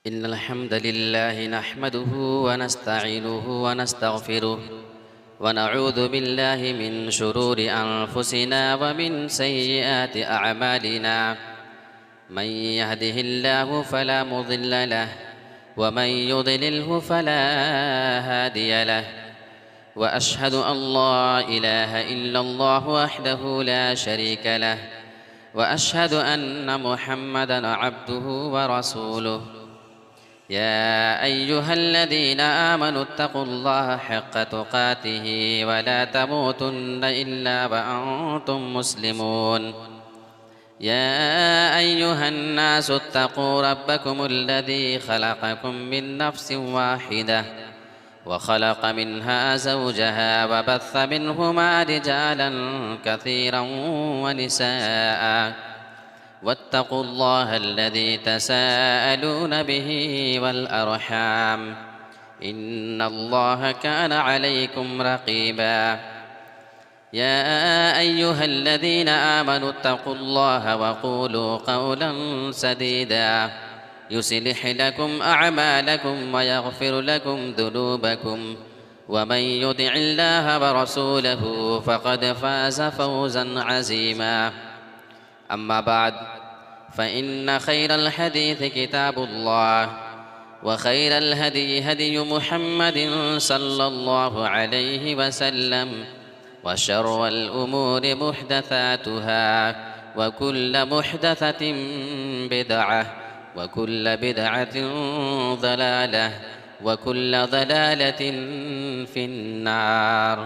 इन्नल हम्दलिल्लाहि नहमदुहु व नस्तईनुहु व नस्तगफिरुह व नऊज़ु बिल्लाहि मिन शुरूरि अनफुसिना व मिन सय्यिआति अअमालिना मन यहदिहिल्लाहु फला मुदिल्ल लहु व मन युद्लिल्हु फला हादिय लहु व अशहदु अल्ला इलाहा इल्लल्लाहु वहदहु ला शरीका लहु व अशहदु अन्न मुहम्मदन अब्दुहु व रसूलुहु या अय्युहल्लज़ीना आमनु अत्तक़ुल्लाह हक़्क़ तुक़ातिही व ला तमूतुन्न इल्ला व अंतुम मुस्लिमून या अय्युहन्नासु अत्तक़ू रब्बकुमुल्लज़ी ख़लक़कुम मिन नफ़्सिन वाहिदह व ख़लक़ मिन्हा ज़ौजहा व बस्स मिन्हुमा रिजालन कसीरन व निसाअ वत्तक़ुल्लाह अल्लज़ी तसाअलून बिही वल अरहाम इन्नल्लाह कान अलैकुम रक़ीबा या अय्युहल्लज़ीना आमनु अत्तक़ुल्लाह व क़ूलू क़ौलन सदीदा युस्लिह लकुम अअमालकुम व यग़फ़िर लकुम ज़ुनूबकुम व मन युतिइल्लाह व रसूलहु फ़क़द फ़ाज़ फ़ौज़न अज़ीमा अम्मा बाद फ़इन्न खैरल हदीस किताबुल्लाह व खैरल हदी हदी मुहम्मदिन सल्लल्लाहु अलैहि वसल्लम व शर्रल उमूरि मुहदसातुहा व कुल्ल मुहदसतिन बिदअह व कुल्ल बिदअतिन ज़लालह व कुल्ल ज़लालतिन फिन्नार।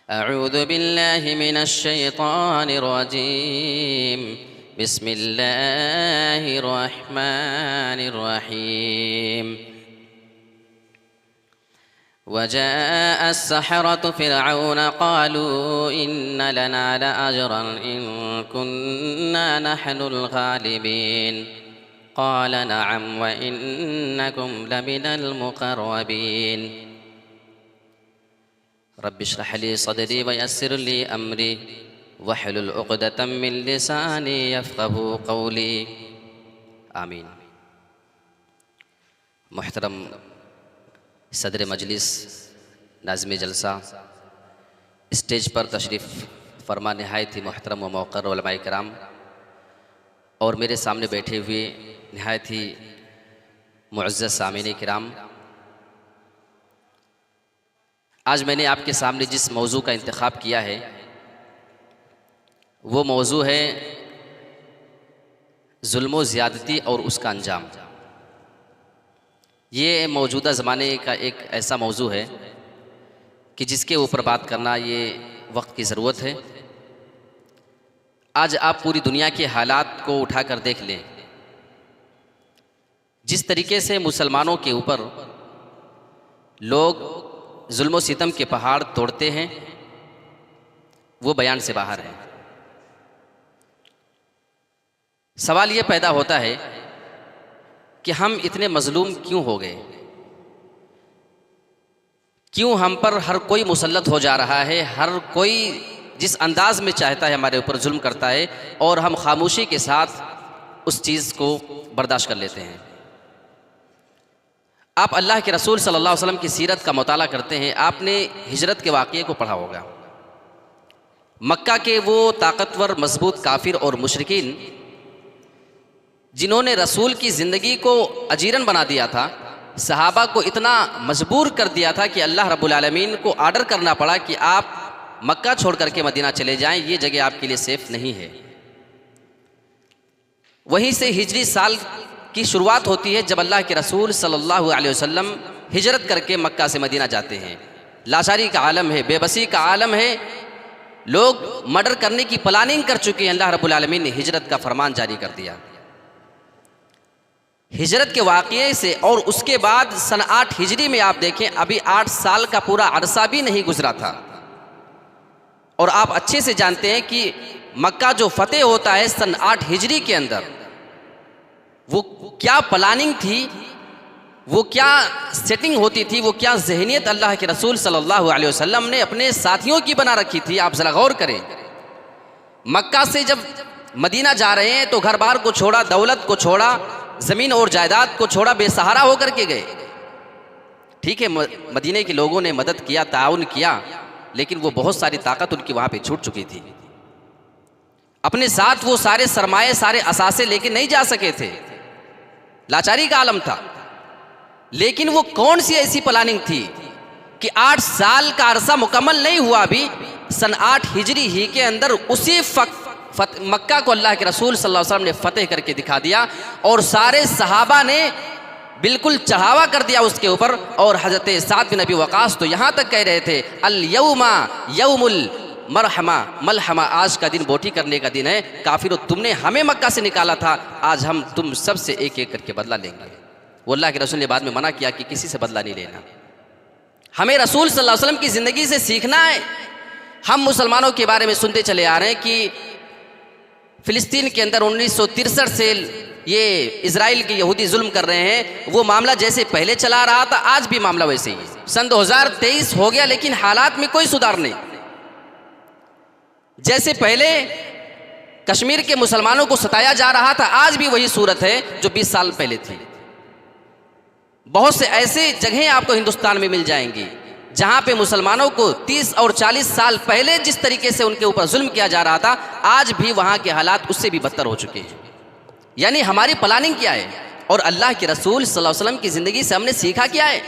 अऊज़ु बिल्लाहि मिनश शैतानिर रजीम बिस्मिल्लाहिर रहमानिर रहीम वजाअ अस्सहरतु फ़िरऔन क़ालू इन्न लना लअजरन इन कुन्ना नहनुल गालिबीन क़ाल नअम व इन्नकुम लमिनल मुक़र्रबीन रब्बि इश्रह ली सदरी व यस्सिर ली अमरी वहलुल उक़दतम मिन लिसानी यफ़क़हू क़ौली आमीन। मुहतरम सदर मजलिस नाज़िम जलसा, स्टेज पर तशरीफ़ फरमा नहायत ही मुहतरम व मौक़र उलमाए किराम और मेरे सामने बैठे हुए नहायत ही मुअज़्ज़ज़ सामीन किराम, आज मैंने आपके सामने जिस मौजू का इंतखाब किया है वो मौजू है जुल्म व ज़्यादती और उसका अंजाम। ये मौजूदा ज़माने का एक ऐसा मौजू है कि जिसके ऊपर बात करना ये वक्त की ज़रूरत है। आज आप पूरी दुनिया के हालात को उठाकर देख लें, जिस तरीके से मुसलमानों के ऊपर लोग जुल्म सितम के पहाड़ तोड़ते हैं वो बयान से बाहर है। सवाल ये पैदा होता है कि हम इतने मजलूम क्यों हो गए, क्यों हम पर हर कोई मुसल्लत हो जा रहा है, हर कोई जिस अंदाज में चाहता है हमारे ऊपर जुल्म करता है और हम खामोशी के साथ उस चीज़ को बर्दाश्त कर लेते हैं। आप अल्लाह के रसूल सल्लल्लाहु अलैहि वसल्लम की सीरत का मुताला करते हैं, आपने हिजरत के वाक़ये को पढ़ा होगा। मक्का के वो ताकतवर मजबूत काफिर और मुशरिकीन जिन्होंने रसूल की ज़िंदगी को अजीरन बना दिया था, सहाबा को इतना मजबूर कर दिया था कि अल्लाह रब्बुल आलमीन को आर्डर करना पड़ा कि आप मक्का छोड़ करके मदीना चले जाएं, ये जगह आपके लिए सेफ नहीं है। वहीं से हिजरी साल की शुरुआत होती है जब अल्लाह के रसूल सल्लल्लाहु अलैहि वसल्लम हिजरत करके मक्का से मदीना जाते हैं। लाचारी का आलम है, बेबसी का आलम है, लोग मर्डर करने की प्लानिंग कर चुके हैं। अल्लाह रब्बुल आलमीन ने हिजरत का फरमान जारी कर दिया। हिजरत के वाक़ये से और उसके बाद सन 8 हिजरी में आप देखें, अभी 8 साल का पूरा अरसा भी नहीं गुजरा था। और आप अच्छे से जानते हैं कि मक्का जो फतेह होता है सन 8 हिजरी के अंदर, वो क्या प्लानिंग थी, वो क्या सेटिंग होती थी, वो क्या जहनियत अल्लाह के रसूल सल्लल्लाहु अलैहि वसल्लम ने अपने साथियों की बना रखी थी। आप ज़रा गौर करें, मक्का से जब मदीना जा रहे हैं तो घर बार को छोड़ा, दौलत को छोड़ा, ज़मीन और जायदाद को छोड़ा, बेसहारा होकर के गए। ठीक है, मदीने के लोगों ने मदद किया, ताउन किया, लेकिन वो बहुत सारी ताकत उनकी वहाँ पे छूट चुकी थी। अपने साथ वो सारे सरमाए, सारे असासे लेके नहीं जा सके थे, लाचारी का आलम था। लेकिन वो कौन सी ऐसी प्लानिंग थी कि 8 साल का अरसा मुकम्मल नहीं हुआ अभी, सन 8 हिजरी ही के अंदर उसी मक्का को अल्लाह के रसूल सल्लल्लाहु अलैहि वसल्लम ने फतेह करके दिखा दिया, और सारे सहाबा ने बिल्कुल चढ़ावा कर दिया उसके ऊपर। और हज़रत साद बिन अबी वक़ास तो यहाँ तक कह रहे थे, अल यौमा यौमुल मरहमा मलहमा, आज का दिन बोटी करने का दिन है। काफिरों, तुमने हमें मक्का से निकाला था, आज हम तुम सब से एक एक करके बदला लेंगे। वो अल्लाह के रसूल ने बाद में मना किया कि किसी से बदला नहीं लेना। हमें रसूल सल्लल्लाहु अलैहि वसल्लम की ज़िंदगी से सीखना है। हम मुसलमानों के बारे में सुनते चले आ रहे हैं कि फ़िलिस्तीन के अंदर 1963 से ये इजराइल के यहूदी जुल्म कर रहे हैं। वो मामला जैसे पहले चला रहा था, आज भी मामला वैसे ही है। सन 2023 हो गया, लेकिन हालात में कोई सुधार नहीं। जैसे पहले कश्मीर के मुसलमानों को सताया जा रहा था, आज भी वही सूरत है जो 20 साल पहले थी। बहुत से ऐसे जगहें आपको हिंदुस्तान में मिल जाएंगी जहां पे मुसलमानों को 30 और 40 साल पहले जिस तरीके से उनके ऊपर जुल्म किया जा रहा था, आज भी वहां के हालात उससे भी बदतर हो चुके हैं। यानी हमारी प्लानिंग क्या है, और अल्लाह के रसूल सल्लल्लाहु अलैहि वसल्लम की ज़िंदगी से हमने सीखा क्या है?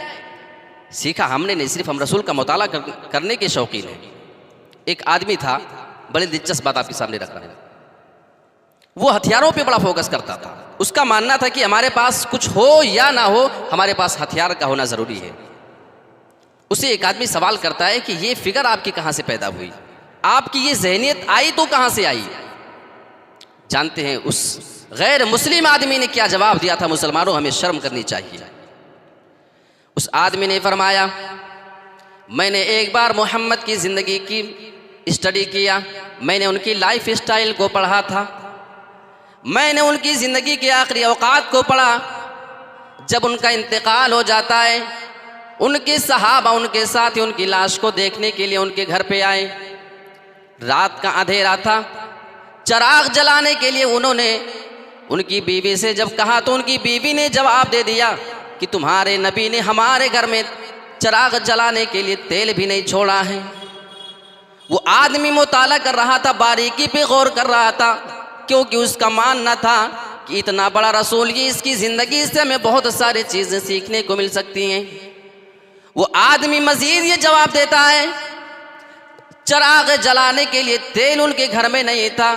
सीखा हमने नहीं, सिर्फ हम रसूल का मुताला करने के शौकीन हैं। एक आदमी था, बड़ी दिलचस्प बात आपके सामने रख रहा है। वो हथियारों पे बड़ा फोकस करता था। उसका मानना था कि हमारे पास कुछ हो या ना हो, हमारे पास हथियार का होना ज़रूरी है। उसे एक आदमी सवाल करता है कि ये फिक्र आपकी कहाँ से पैदा हुई, आपकी ये जहनियत आई तो कहाँ से आई? जानते हैं उस गैर मुस्लिम आदमी ने क्या जवाब दिया था? मुसलमानों, हमें शर्म करनी चाहिए। उस आदमी ने फरमाया, मैंने एक बार मोहम्मद की ज़िंदगी की स्टडी किया, मैंने उनकी लाइफ स्टाइल को पढ़ा था, मैंने उनकी ज़िंदगी के आखिरी औकात को पढ़ा। जब उनका इंतकाल हो जाता है, उनके सहाबा, उनके साथी उनकी लाश को देखने के लिए उनके घर पे आए। रात का अंधेरा था, चिराग जलाने के लिए उन्होंने उनकी बीवी से जब कहा तो उनकी बीवी ने जवाब दे दिया कि तुम्हारे नबी ने हमारे घर में चिराग जलाने के लिए तेल भी नहीं छोड़ा है। वो आदमी मुताला कर रहा था, बारीकी पे गौर कर रहा था, क्योंकि उसका मानना था कि इतना बड़ा रसूल, ये इसकी ज़िंदगी से हमें बहुत सारी चीज़ें सीखने को मिल सकती हैं। वो आदमी मज़ीद ये जवाब देता है, चिराग जलाने के लिए तेल उनके घर में नहीं था,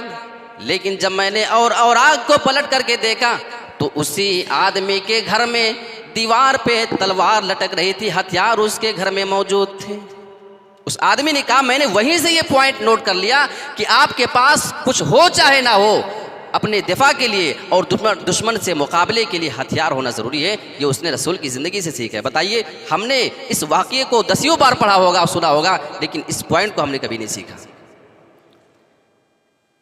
लेकिन जब मैंने और आग को पलट करके देखा तो उसी आदमी के घर में दीवार पे तलवार लटक रही थी, हथियार उसके घर में मौजूद थे। उस आदमी ने कहा, मैंने वहीं से ये पॉइंट नोट कर लिया कि आपके पास कुछ हो चाहे ना हो, अपने दिफा के लिए और दुश्मन से मुकाबले के लिए हथियार होना ज़रूरी है। ये उसने रसूल की ज़िंदगी से सीखा है। बताइए, हमने इस वाक़ये को दसियों बार पढ़ा होगा, सुना होगा, लेकिन इस पॉइंट को हमने कभी नहीं सीखा।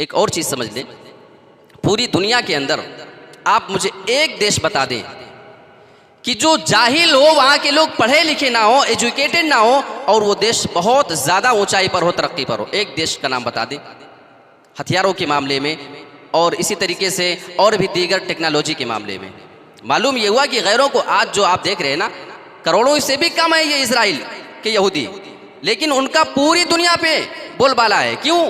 एक और चीज़ समझ लें, पूरी दुनिया के अंदर आप मुझे एक देश बता दें कि जो जाहिल हो, वहाँ के लोग पढ़े लिखे ना हो, एजुकेटेड ना हो, और वो देश बहुत ज़्यादा ऊंचाई पर हो, तरक्की पर हो। एक देश का नाम बता दें हथियारों के मामले में, और इसी तरीके से और भी दीगर टेक्नोलॉजी के मामले में। मालूम ये हुआ कि गैरों को आज जो आप देख रहे हैं ना, करोड़ों से भी कम है ये इजराइल के यहूदी, लेकिन उनका पूरी दुनिया पे बोलबाला है। क्यों?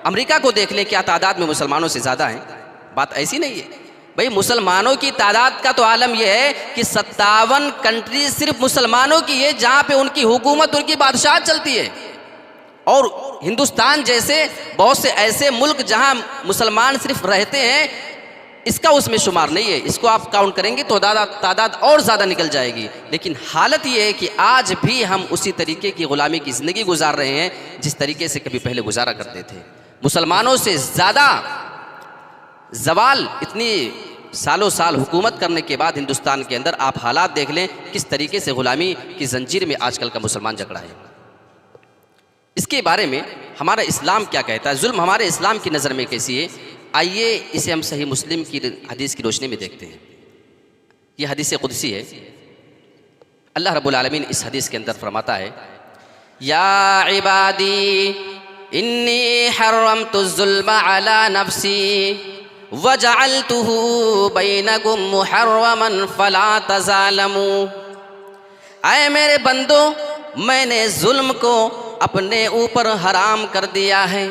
अमेरिका को देख लें, क्या तादाद में मुसलमानों से ज़्यादा है? बात ऐसी नहीं है भाई। मुसलमानों की तादाद का तो आलम यह है कि 57 कंट्री सिर्फ मुसलमानों की है, जहाँ पे उनकी हुकूमत, उनकी बादशाह चलती है। और हिंदुस्तान जैसे बहुत से ऐसे मुल्क जहाँ मुसलमान सिर्फ रहते हैं, इसका उसमें शुमार नहीं है। इसको आप काउंट करेंगे तो तादाद और ज़्यादा निकल जाएगी। लेकिन हालत ये है कि आज भी हम उसी तरीके की ग़ुलामी की ज़िंदगी गुजार रहे हैं जिस तरीके से कभी पहले गुजारा करते थे। मुसलमानों से ज़्यादा जवाल, इतनी सालों साल हुकूमत करने के बाद हिंदुस्तान के अंदर आप हालात देख लें किस तरीके से ग़ुलामी की जंजीर में आजकल का मुसलमान जकड़ा है। इसके बारे में हमारा इस्लाम क्या कहता है, जुल्म हमारे इस्लाम की नज़र में कैसी है, आइए इसे हम सही मुस्लिम की हदीस की रोशनी में देखते हैं। यह हदीस कुदसी है। अल्लाह रब्बुल आलमीन इस हदीस के अंदर फरमाता है, या इबादी इन्नी हर्रमतु ज़ुल्म अला नफ्सी वजअलतुहु बैनकुम मुहर्रमन फला तज़ालमू। ऐ मेरे बंदो, मैंने जुल्म को अपने ऊपर हराम कर दिया है।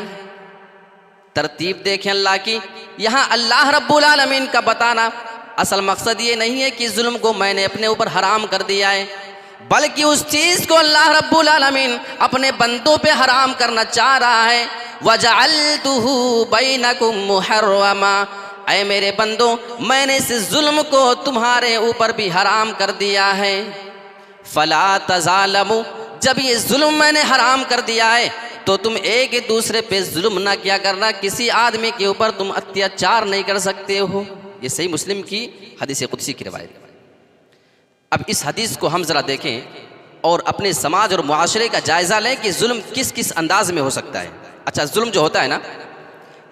तरतीब देखें अल्लाह की। यहाँ अल्लाह रब्बुल आलमीन का बताना असल मकसद ये नहीं है कि जुल्म को मैंने अपने ऊपर हराम कर दिया है, बल्कि उस चीज़ को अल्लाह रब्बुल आलमीन अपने बंदों पे हराम करना चाह रहा है। वजअलतुहु बैनकुम मुहर्रमा, ऐ मेरे बंदो, मैंने इस जुल्म को तुम्हारे ऊपर भी हराम कर दिया है। फला तज़ालमू, जब ये जुल्म मैंने हराम कर दिया है तो तुम एक दूसरे पे जुल्म ना किया करना, किसी आदमी के ऊपर तुम अत्याचार नहीं कर सकते हो। ये सही मुस्लिम की हदीस कुदसी की रिवायत है। अब इस हदीस को हम ज़रा देखें और अपने समाज और मुआशरे का जायज़ा लें कि जुल्म किस किस अंदाज में हो सकता है। अच्छा, जुल्म जो होता है ना,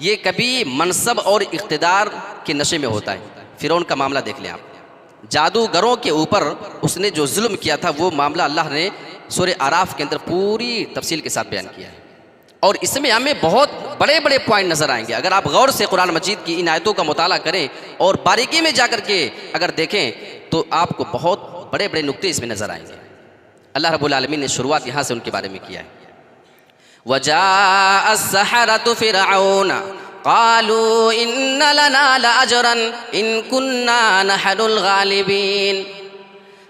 ये कभी मनसब और इक़्तिदार के नशे में होता है। फ़िरौन का मामला देख लें आप, जादूगरों के ऊपर उसने जो जुल्म किया था वो मामला अल्लाह ने सूरह आराफ के अंदर पूरी तफसील के साथ बयान किया है। और इसमें हमें बहुत बड़े बड़े पॉइंट नज़र आएंगे। अगर आप गौर से कुरान मजीद की इन आयतों का मुताला करें और बारीकी में जाकर के अगर देखें तो आपको बहुत बड़े बड़े नुक्ते इसमें नज़र आएंगे। अल्लाह रब्बुल आलमीन ने शुरुआत यहाँ से उनके बारे में किया है। वजाअ अस्सहरतु फ़िरऔन क़ालू इन्न लना लअजरन इन कुन्ना नहनुल गालिबीन।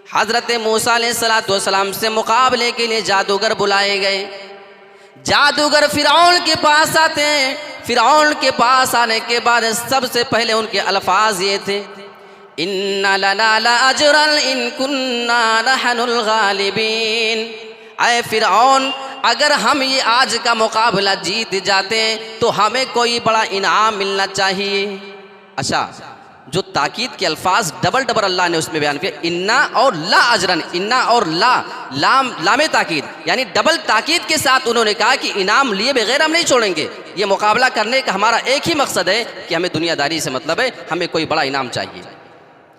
हज़रत मूसा अलैहिस्सलातु वस्सलाम से मुकाबले के लिए जादूगर बुलाए गए। जादूगर फ़िरऔन के पास आते हैं। फ़िरऔन के पास आने के बाद सबसे पहले उनके अल्फाज ये थे, इन्ना लना लअजरन इन कुन्ना नहनुल गालिबीन। ऐ फ़िरऔन, अगर हम ये आज का मुकाबला जीत जाते तो हमें कोई बड़ा इनाम मिलना चाहिए। अच्छा, जो ताकीद के अल्फाज डबल डबल अल्लाह ने उसमें बयान किया, इन्ना और ला अजरन, इन्ना और लाम ताकीद, यानी डबल ताकीद के साथ उन्होंने कहा कि इनाम लिए बगैर हम नहीं छोड़ेंगे। ये मुकाबला करने का हमारा एक ही मकसद है कि हमें दुनियादारी से मतलब है, हमें कोई बड़ा इनाम चाहिए।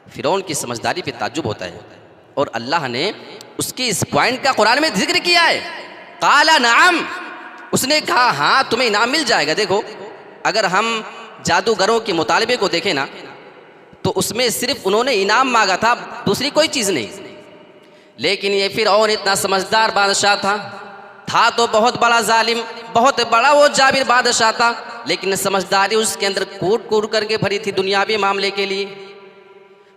फ़िरौन की समझदारी पे ताज्जुब होता है और अल्लाह ने उसके इस पॉइंट का कुरान में जिक्र किया है। काला नाम, उसने कहा हाँ तुम्हें इनाम मिल जाएगा। देखो, अगर हम जादूगरों के मुतालबे को देखें ना तो उसमें सिर्फ उन्होंने इनाम मांगा था, दूसरी कोई चीज़ नहीं। लेकिन ये फ़िरऔन इतना समझदार बादशाह था तो बहुत बड़ा जालिम, बहुत बड़ा वो जाबिर बादशाह था, लेकिन समझदारी उसके अंदर कूट कूट करके भरी थी दुनियावी मामले के लिए।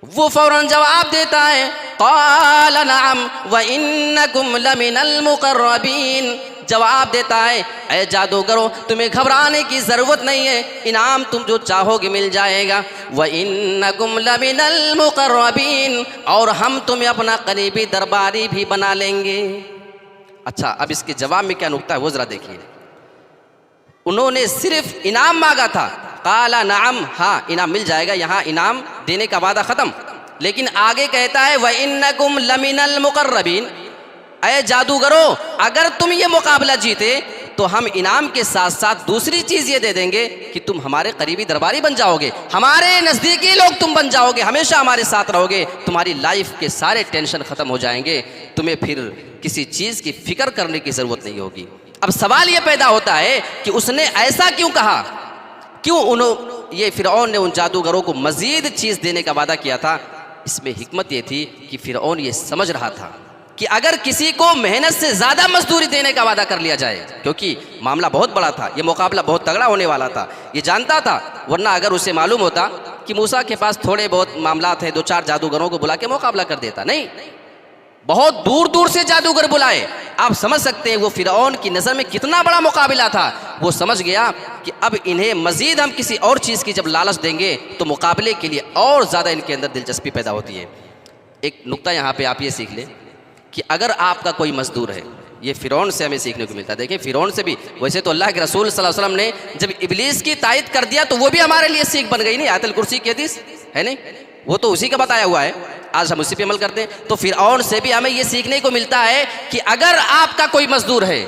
वो फौरन जवाब देता है, क़ाल नअम व इन्नकुम लमिनल मुक़र्रबीन। जवाब देता है, ऐ जादूगरों, तुम्हें घबराने की ज़रूरत नहीं है, इनाम तुम जो चाहोगे मिल जाएगा। व इन्नकुम लमिनल मुक़र्रबीन, और हम तुम्हें अपना करीबी दरबारी भी बना लेंगे। अच्छा, अब इसके जवाब में क्या नुक्ता है वो ज़रा देखिए। उन्होंने सिर्फ इनाम मांगा था, काला नाम, हाँ इनाम मिल जाएगा, यहाँ इनाम देने का वादा ख़त्म। लेकिन आगे कहता है व इन्नकुम लमिनल मुक़र्रबीन, ऐ जादूगरों, अगर तुम ये मुकाबला जीते तो हम इनाम के साथ साथ दूसरी चीज़ ये दे देंगे कि तुम हमारे करीबी दरबारी बन जाओगे, हमारे नज़दीकी लोग तुम बन जाओगे, हमेशा हमारे साथ रहोगे, तुम्हारी लाइफ के सारे टेंशन ख़त्म हो जाएंगे, तुम्हें फिर किसी चीज़ की फ़िक्र करने की ज़रूरत नहीं होगी। अब सवाल ये पैदा होता है कि उसने ऐसा क्यों कहा, क्यों ये फ़िरऔन ने उन जादूगरों को मज़ीद चीज़ देने का वादा किया था। इसमें हिकमत ये थी कि फ़िरऔन ये समझ रहा था कि अगर किसी को मेहनत से ज़्यादा मजदूरी देने का वादा कर लिया जाए, क्योंकि मामला बहुत बड़ा था, ये मुकाबला बहुत तगड़ा होने वाला था, ये जानता था। वरना अगर उसे मालूम होता कि मूसा के पास थोड़े बहुत मामला थे, 2-4 जादूगरों को बुला के मुकाबला कर देता, नहीं, बहुत दूर दूर से जादूगर बुलाए। आप समझ सकते हैं वो फ़िरऔन की नज़र में कितना बड़ा मुकाबला था। वो समझ गया कि अब इन्हें मज़ीद हम किसी और चीज़ की जब लालच देंगे तो मुकाबले के लिए और ज़्यादा इनके अंदर दिलचस्पी पैदा होती है। एक नुक्ता यहाँ पे आप ये सीख लें कि अगर आपका कोई मजदूर है, ये फ़िरौन से हमें सीखने को मिलता है। देखिए फ़िरौन से भी, वैसे तो अल्लाह के रसूल सल्लल्लाहु अलैहि वसल्लम ने जब इब्लीस की तायद कर दिया तो वो भी हमारे लिए सीख बन गई, नहीं, आयतुल कुर्सी की हदीस है नहीं, वो तो उसी का बताया हुआ है, आज हम उसी पे अमल करते हैं। तो फ़िरऔन से भी हमें ये सीखने को मिलता है कि अगर आपका कोई मजदूर है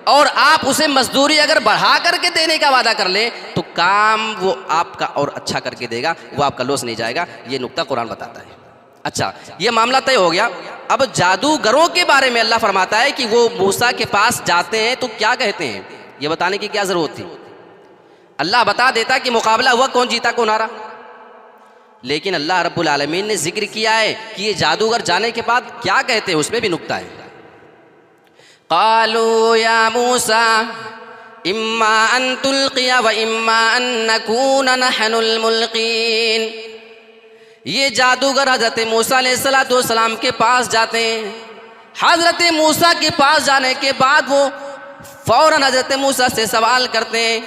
और आप उसे मजदूरी अगर बढ़ा करके देने का वादा कर लें तो काम वो आपका और अच्छा करके देगा, वो आपका लॉस नहीं जाएगा। ये नुक्ता कुरान बताता है। अच्छा, ये मामला तय हो गया। अब जादूगरों के बारे में अल्लाह फरमाता है कि वो मूसा के पास जाते हैं तो क्या कहते हैं, ये बताने की क्या ज़रूरत थी। अल्लाह बता देता कि मुकाबला हुआ, कौन जीता कौन हारा। लेकिन अल्लाह रब्बुल आलमीन ने जिक्र किया है कि ये जादूगर जाने के बाद क्या कहते हैं, उसमें भी नुक्ता है। क़ालू या मूसा इम्मा अन तुल्क़िया व इम्मा अन नकूना नहनुल मुल्क़ीन। ये जादूगर हज़रत मूसा अलैहिस्सलाम के पास जाते हैं। हज़रत मूसा के पास जाने के बाद वो फ़ौरन हज़रत मूसा से सवाल करते हैं,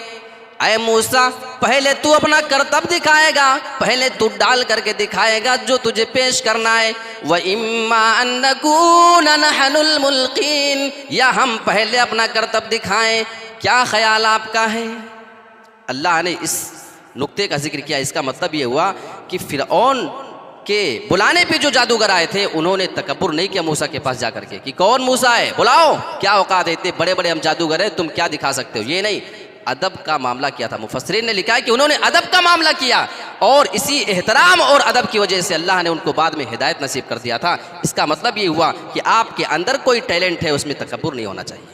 अय मूसा, पहले तू अपना करतब दिखाएगा, पहले तू डाल करके दिखाएगा जो तुझे पेश करना है। व इम्मा अन नकूना नहनुल मुल्क़ीन, या हम पहले अपना करतब दिखाएं, क्या ख्याल आपका है। अल्लाह ने इस नुक्ते का जिक्र किया। इसका मतलब ये हुआ कि फ़िरऔन के बुलाने पे जो जादूगर आए थे उन्होंने तकब्बुर नहीं किया मूसा के पास जाकर के कि कौन मूसा है, बुलाओ, क्या औकात है, इतने बड़े बड़े हम जादूगर हैं, तुम क्या दिखा सकते हो। ये नहीं, अदब का मामला किया था। मुफस्सिरीन ने लिखा है कि उन्होंने अदब का मामला किया और इसी एहतराम और अदब की वजह से अल्लाह ने उनको बाद में हिदायत नसीब कर दिया था। इसका मतलब ये हुआ कि आपके अंदर कोई टैलेंट है, उसमें तकब्बुर नहीं होना चाहिए,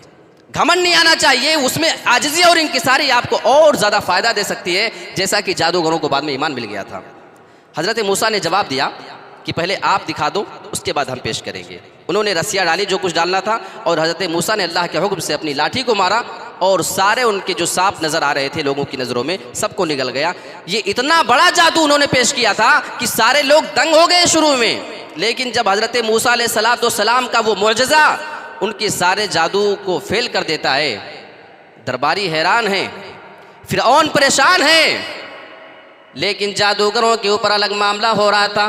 घमंड नहीं आना चाहिए, उसमें आजिज़ी और इंकिसारी आपको और ज़्यादा फ़ायदा दे सकती है, जैसा कि जादूगरों को बाद में ईमान मिल गया था। हज़रत मूसा ने जवाब दिया कि पहले आप दिखा दो, उसके बाद हम पेश करेंगे। उन्होंने रस्सियाँ डाली जो कुछ डालना था और हज़रत मूसा ने अल्लाह के हुक्म से अपनी लाठी को मारा और सारे उनके जो सांप नज़र आ रहे थे लोगों की नज़रों में, सबको निगल गया। ये इतना बड़ा जादू उन्होंने पेश किया था कि सारे लोग दंग हो गए शुरू में। लेकिन जब हज़रत मूसा अलैहिस्सलाम का वो मुअजिज़ा उनके सारे जादू को फेल कर देता है, दरबारी हैरान हैं, फ़िरऔन परेशान है। लेकिन जादूगरों के ऊपर अलग मामला हो रहा था।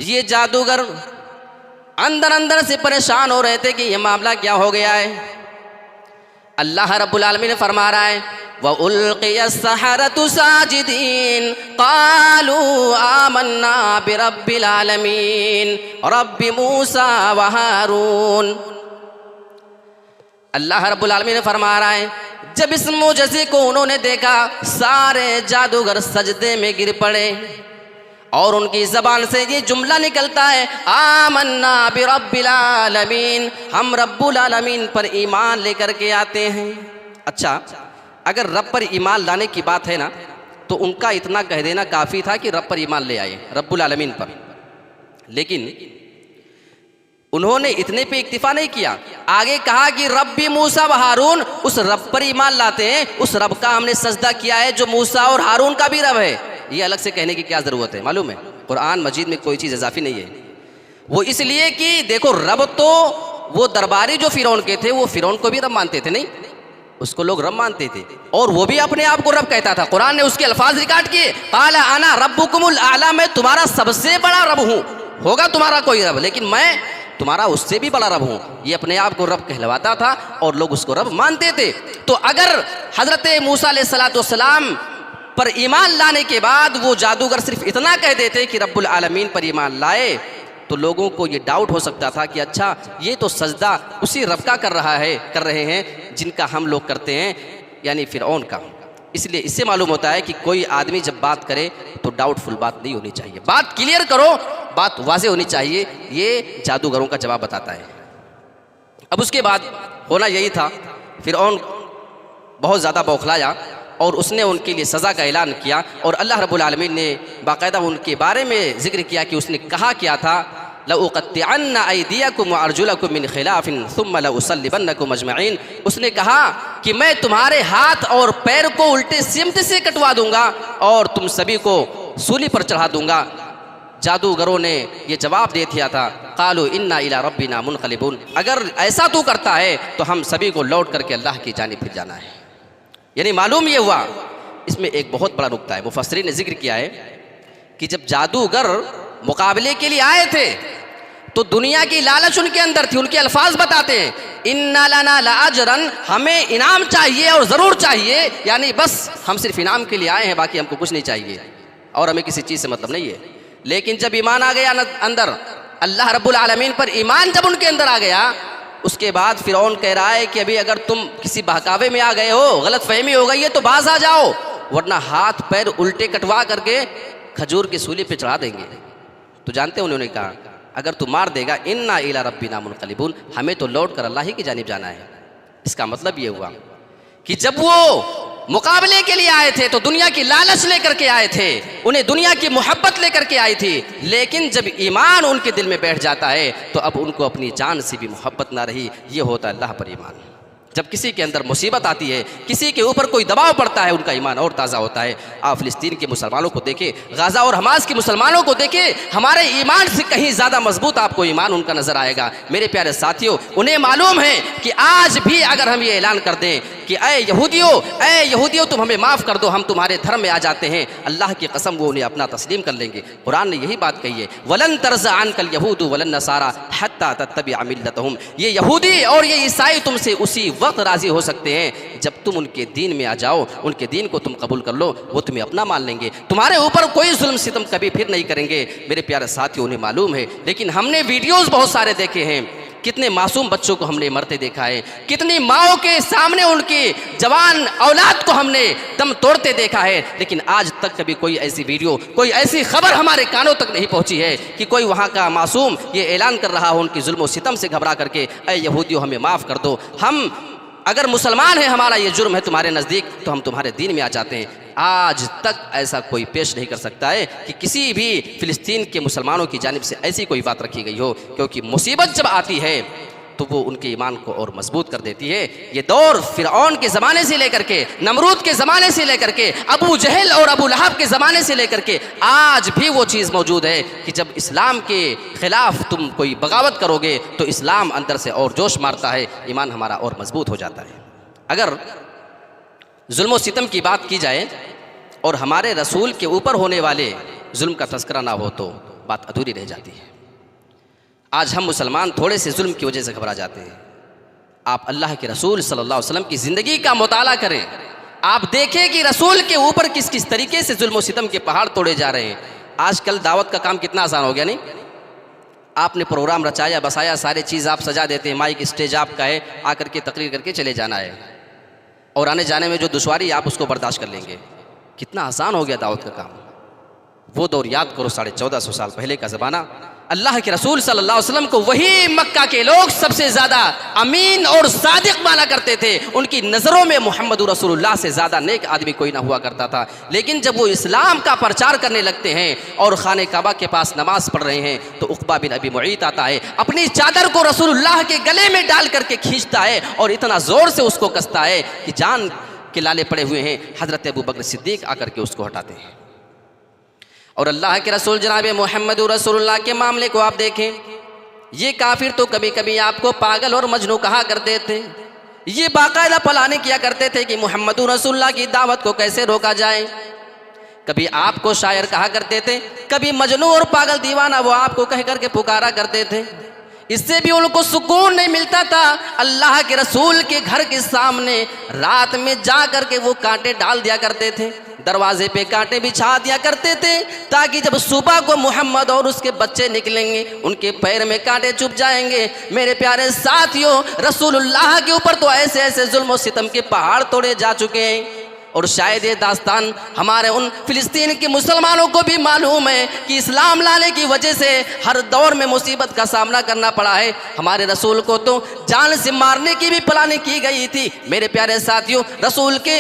ये जादूगर अंदर अंदर से परेशान हो रहे थे कि ये मामला क्या हो गया है। अल्लाह रब्बुल आलमीन ने फरमा रहा है, व उल्क़िया अस्सहरतु साजिदीन क़ालू आमन्ना बिरब्बिल आलमीन रब्बि मूसा व हारून। अल्लाह रब्बुल आलमीन ने फरमा रहा है, जब इस मोजज़े को उन्होंने देखा, सारे जादूगर सजदे में गिर पड़े और उनकी ज़बान से ये जुमला निकलता है, आमन्ना बिरब्बिल आलमीन, हम रब्बुल आलमीन पर ईमान लेकर के आते हैं। अच्छा, अगर रब पर ईमान लाने की बात है ना, तो उनका इतना कह देना काफ़ी था कि रब पर ईमान ले आए, रब्बुल आलमीन पर। लेकिन उन्होंने इतने पे इक्तिफा नहीं किया, आगे कहा कि रब्बी मूसा व हारून, उस रब पर ईमान लाते हैं, उस रब का हमने सजदा किया है जो मूसा और हारून का भी रब है। ये अलग से कहने की क्या ज़रूरत है, मालूम है कुरान मजीद में कोई चीज़ इजाफी नहीं है। वो इसलिए कि देखो, रब तो वो दरबारी जो फ़िरौन के थे, वो फ़िरौन को भी रब मानते थे, नहीं उसको लोग रब मानते थे और वो भी अपने आप को रब कहता था। कुरान ने उसके अल्फाज रिकॉर्ड किए, क़ाला अना रब्बुकुमुल आला, मैं तुम्हारा सबसे बड़ा रब हूँ। होगा तुम्हारा कोई रब, लेकिन मैं तुम्हारा उससे भी बड़ा रब हूँ। ये अपने आप को रब कहलवाता था और लोग उसको रब मानते थे। तो अगर हज़रत मूसा अलैहिस्सलाम पर ईमान लाने के बाद वो जादूगर सिर्फ इतना कह देते कि रब्बुल आलमीन पर ईमान लाए, तो लोगों को ये डाउट हो सकता था कि अच्छा, ये तो सजदा उसी रब का कर रहे हैं जिनका हम लोग करते हैं, यानी फ़िरऔन का। इसलिए इससे मालूम होता है कि कोई आदमी जब बात करे तो डाउटफुल बात नहीं होनी चाहिए, बात क्लियर करो, बात वाज़ेह होनी चाहिए। ये जादूगरों का जवाब बताता है। अब उसके बाद होना यही था, फ़िरऔन बहुत ज़्यादा बौखलाया और उसने उनके लिए सज़ा का ऐलान किया और अल्लाह रब्बुल आलमीन ने बाकायदा उनके बारे में ज़िक्र किया कि उसने कहा क्या था, लउक़त्तिअन्ना अयदियकुम व अर्जुलकुम मिन खिलाफिन सुम्मा लउसल्लिबन्नकुम अजमईन। उसने कहा कि मैं तुम्हारे हाथ और पैर को उल्टे सिमत से कटवा दूंगा और तुम सभी को सूली पर चढ़ा दूंगा। जादूगरों ने ये जवाब दे दिया था, क़ालू इन्ना इला रब्बिना मुनक़लिबून, अगर ऐसा तू करता है तो हम सभी को लौट करके अल्लाह की जानिब फिर जाना है। यानी मालूम ये हुआ, इसमें एक बहुत बड़ा नुक्ता है, मुफस्सिरीन ने जिक्र किया है कि जब जादूगर मुकाबले के लिए आए थे तो दुनिया की लालच उनके अंदर थी। उनके अल्फाज बताते हैं, इन्ना लना लाअजरन, हमें इनाम चाहिए और ज़रूर चाहिए, यानी बस हम सिर्फ इनाम के लिए आए हैं, बाकी हमको कुछ नहीं चाहिए और हमें किसी चीज़ से मतलब नहीं है। लेकिन जब ईमान आ गया अंदर, अल्लाह रब्बुल आलमीन पर ईमान जब उनके अंदर आ गया, उसके बाद फ़िरऔन कह रहा है कि अभी अगर तुम किसी बहकावे में आ गए हो, गलत फहमी हो गई है तो बाज आ जाओ, वरना हाथ पैर उल्टे कटवा करके खजूर की सूली पे चढ़ा देंगे। तो जानते हैं उन्होंने कहा, अगर तू मार देगा, इन्ना इला रब्बिना मुनक़लिबून, हमें तो लौट कर अल्लाह ही की जानिब जाना है। इसका मतलब ये हुआ कि जब वो मुकाबले के लिए आए थे तो दुनिया की लालच लेकर के आए थे, उन्हें दुनिया की मोहब्बत लेकर के आई थी। लेकिन जब ईमान उनके दिल में बैठ जाता है तो अब उनको अपनी जान से भी मोहब्बत ना रही। ये होता है अल्लाह पर ईमान। जब किसी के अंदर मुसीबत आती है, किसी के ऊपर कोई दबाव पड़ता है, उनका ईमान और ताज़ा होता है। आप फ़िलिस्तीन के मुसलमानों को देखें, गाज़ा और हमास के मुसलमानों को देखें, हमारे ईमान से कहीं ज़्यादा मजबूत आपको ईमान उनका नज़र आएगा। मेरे प्यारे साथियों, उन्हें मालूम है कि आज भी अगर हम ये ऐलान कर दें कि ऐ यहूदियों तुम हमें माफ़ कर दो, हम तुम्हारे धर्म में आ जाते हैं, अल्लाह की कसम वो उन्हें अपना तस्लीम कर लेंगे। कुरान ने यही बात कही है, वलन तरज़ा अन्कल यहूदु वलन नसारा हत्ता तत्तबिअ मिल्लतहुम। ये यहूदी और ये ईसाई तुमसे उसी वक्त राज़ी हो सकते हैं जब तुम उनके दीन में आ जाओ, उनके दीन को तुम कबूल कर लो, वो तुम्हें अपना मान लेंगे, तुम्हारे ऊपर कोई जुल्म सितम कभी फिर नहीं करेंगे। मेरे प्यारे साथियों, उन्हें मालूम है। लेकिन हमने वीडियोज़ बहुत सारे देखे हैं, कितने मासूम बच्चों को हमने मरते देखा है, कितनी माओं के सामने उनकी जवान औलाद को हमने दम तोड़ते देखा है। लेकिन आज तक कभी कोई ऐसी वीडियो, कोई ऐसी खबर हमारे कानों तक नहीं पहुंची है कि कोई वहाँ का मासूम ये ऐलान कर रहा हो उनकी जुल्म और सितम से घबरा करके, ऐ यहूदियों हमें माफ़ कर दो, हम अगर मुसलमान हैं, हमारा ये जुर्म है तुम्हारे नज़दीक, तो हम तुम्हारे दीन में आ जाते हैं। आज तक ऐसा कोई पेश नहीं कर सकता है कि किसी भी फ़िलिस्तीन के मुसलमानों की जानिब से ऐसी कोई बात रखी गई हो, क्योंकि मुसीबत जब आती है तो वो उनके ईमान को और मजबूत कर देती है। ये दौर फ़िरऔन के ज़माने से लेकर के, नमरूद के ज़माने से लेकर के, अबू जहल और अबू लहब के ज़माने से लेकर के आज भी वो चीज़ मौजूद है कि जब इस्लाम के ख़िलाफ़ तुम कोई बगावत करोगे तो इस्लाम अंदर से और जोश मारता है, ईमान हमारा और मजबूत हो जाता है। अगर जुल्म सितम की बात की जाए और हमारे रसूल के ऊपर होने वाले जुल्म का तज़किरा ना हो तो बात अधूरी रह जाती है। आज हम मुसलमान थोड़े से जुल्म की वजह से घबरा जाते हैं। आप अल्लाह के रसूल सल्लल्लाहु अलैहि वसल्लम की ज़िंदगी का मुताला करें, आप देखें कि रसूल के ऊपर किस किस तरीके से जुल्म सितम के पहाड़ तोड़े जा रहे हैं। आजकल दावत का काम कितना आसान हो गया, नहीं? आपने प्रोग्राम रचाया बसाया, सारी चीज़ आप सजा देते हैं, माइक स्टेज आपका है, आकर के तकरीर करके चले जाना है, और आने जाने में जो दुश्वारी आप उसको बर्दाश्त कर लेंगे। कितना आसान हो गया दावत का काम। वो दौर याद करो, 1450 साल पहले का ज़माना। अल्लाह के रसूल सल्लल्लाहु अलैहि वसल्लम को वही मक्का के लोग सबसे ज़्यादा अमीन और सादिक माना करते थे। उनकी नज़रों में मोहम्मद रसूलुल्लाह से ज़्यादा नेक आदमी कोई ना हुआ करता था। लेकिन जब वो इस्लाम का प्रचार करने लगते हैं और खाने काबा के पास नमाज पढ़ रहे हैं तो उक़बा बिन अबी मुईत आता है, अपनी चादर को रसूलुल्लाह के गले में डाल करके खींचता है और इतना ज़ोर से उसको कसता है कि जान के लाले पड़े हुए हैं। हज़रत अबू बकर सिद्दीक़ आकर के उसको हटाते हैं। और अल्लाह के रसूल जनाब मोहम्मद रसूलुल्लाह के मामले को आप देखें, ये काफिर तो कभी कभी आपको पागल और मजनू कहा करते थे। ये बाकायदा प्लानिंग किया करते थे कि मोहम्मद रसूलुल्लाह की दावत को कैसे रोका जाए। कभी आपको शायर कहा करते थे, कभी मजनू और पागल दीवाना वो आपको कह करके पुकारा करते थे। इससे भी उनको सुकून नहीं मिलता था। अल्लाह के रसूल के घर के सामने रात में जा करके वो कांटे डाल दिया करते थे, दरवाजे पे कांटे बिछा दिया करते थे, ताकि जब सुबह को मोहम्मद और उसके बच्चे निकलेंगे उनके पैर में कांटे चुभ जाएंगे। मेरे प्यारे साथियों, रसूलुल्लाह के ऊपर तो ऐसे ऐसे जुल्म और सितम के पहाड़ तोड़े जा चुके हैं। और शायद ये दास्तान हमारे उन फ़िलिस्तीन के मुसलमानों को भी मालूम है कि इस्लाम लाने की वजह से हर दौर में मुसीबत का सामना करना पड़ा है। हमारे रसूल को तो जान से मारने की भी प्लानिंग की गई थी। मेरे प्यारे साथियों, रसूल के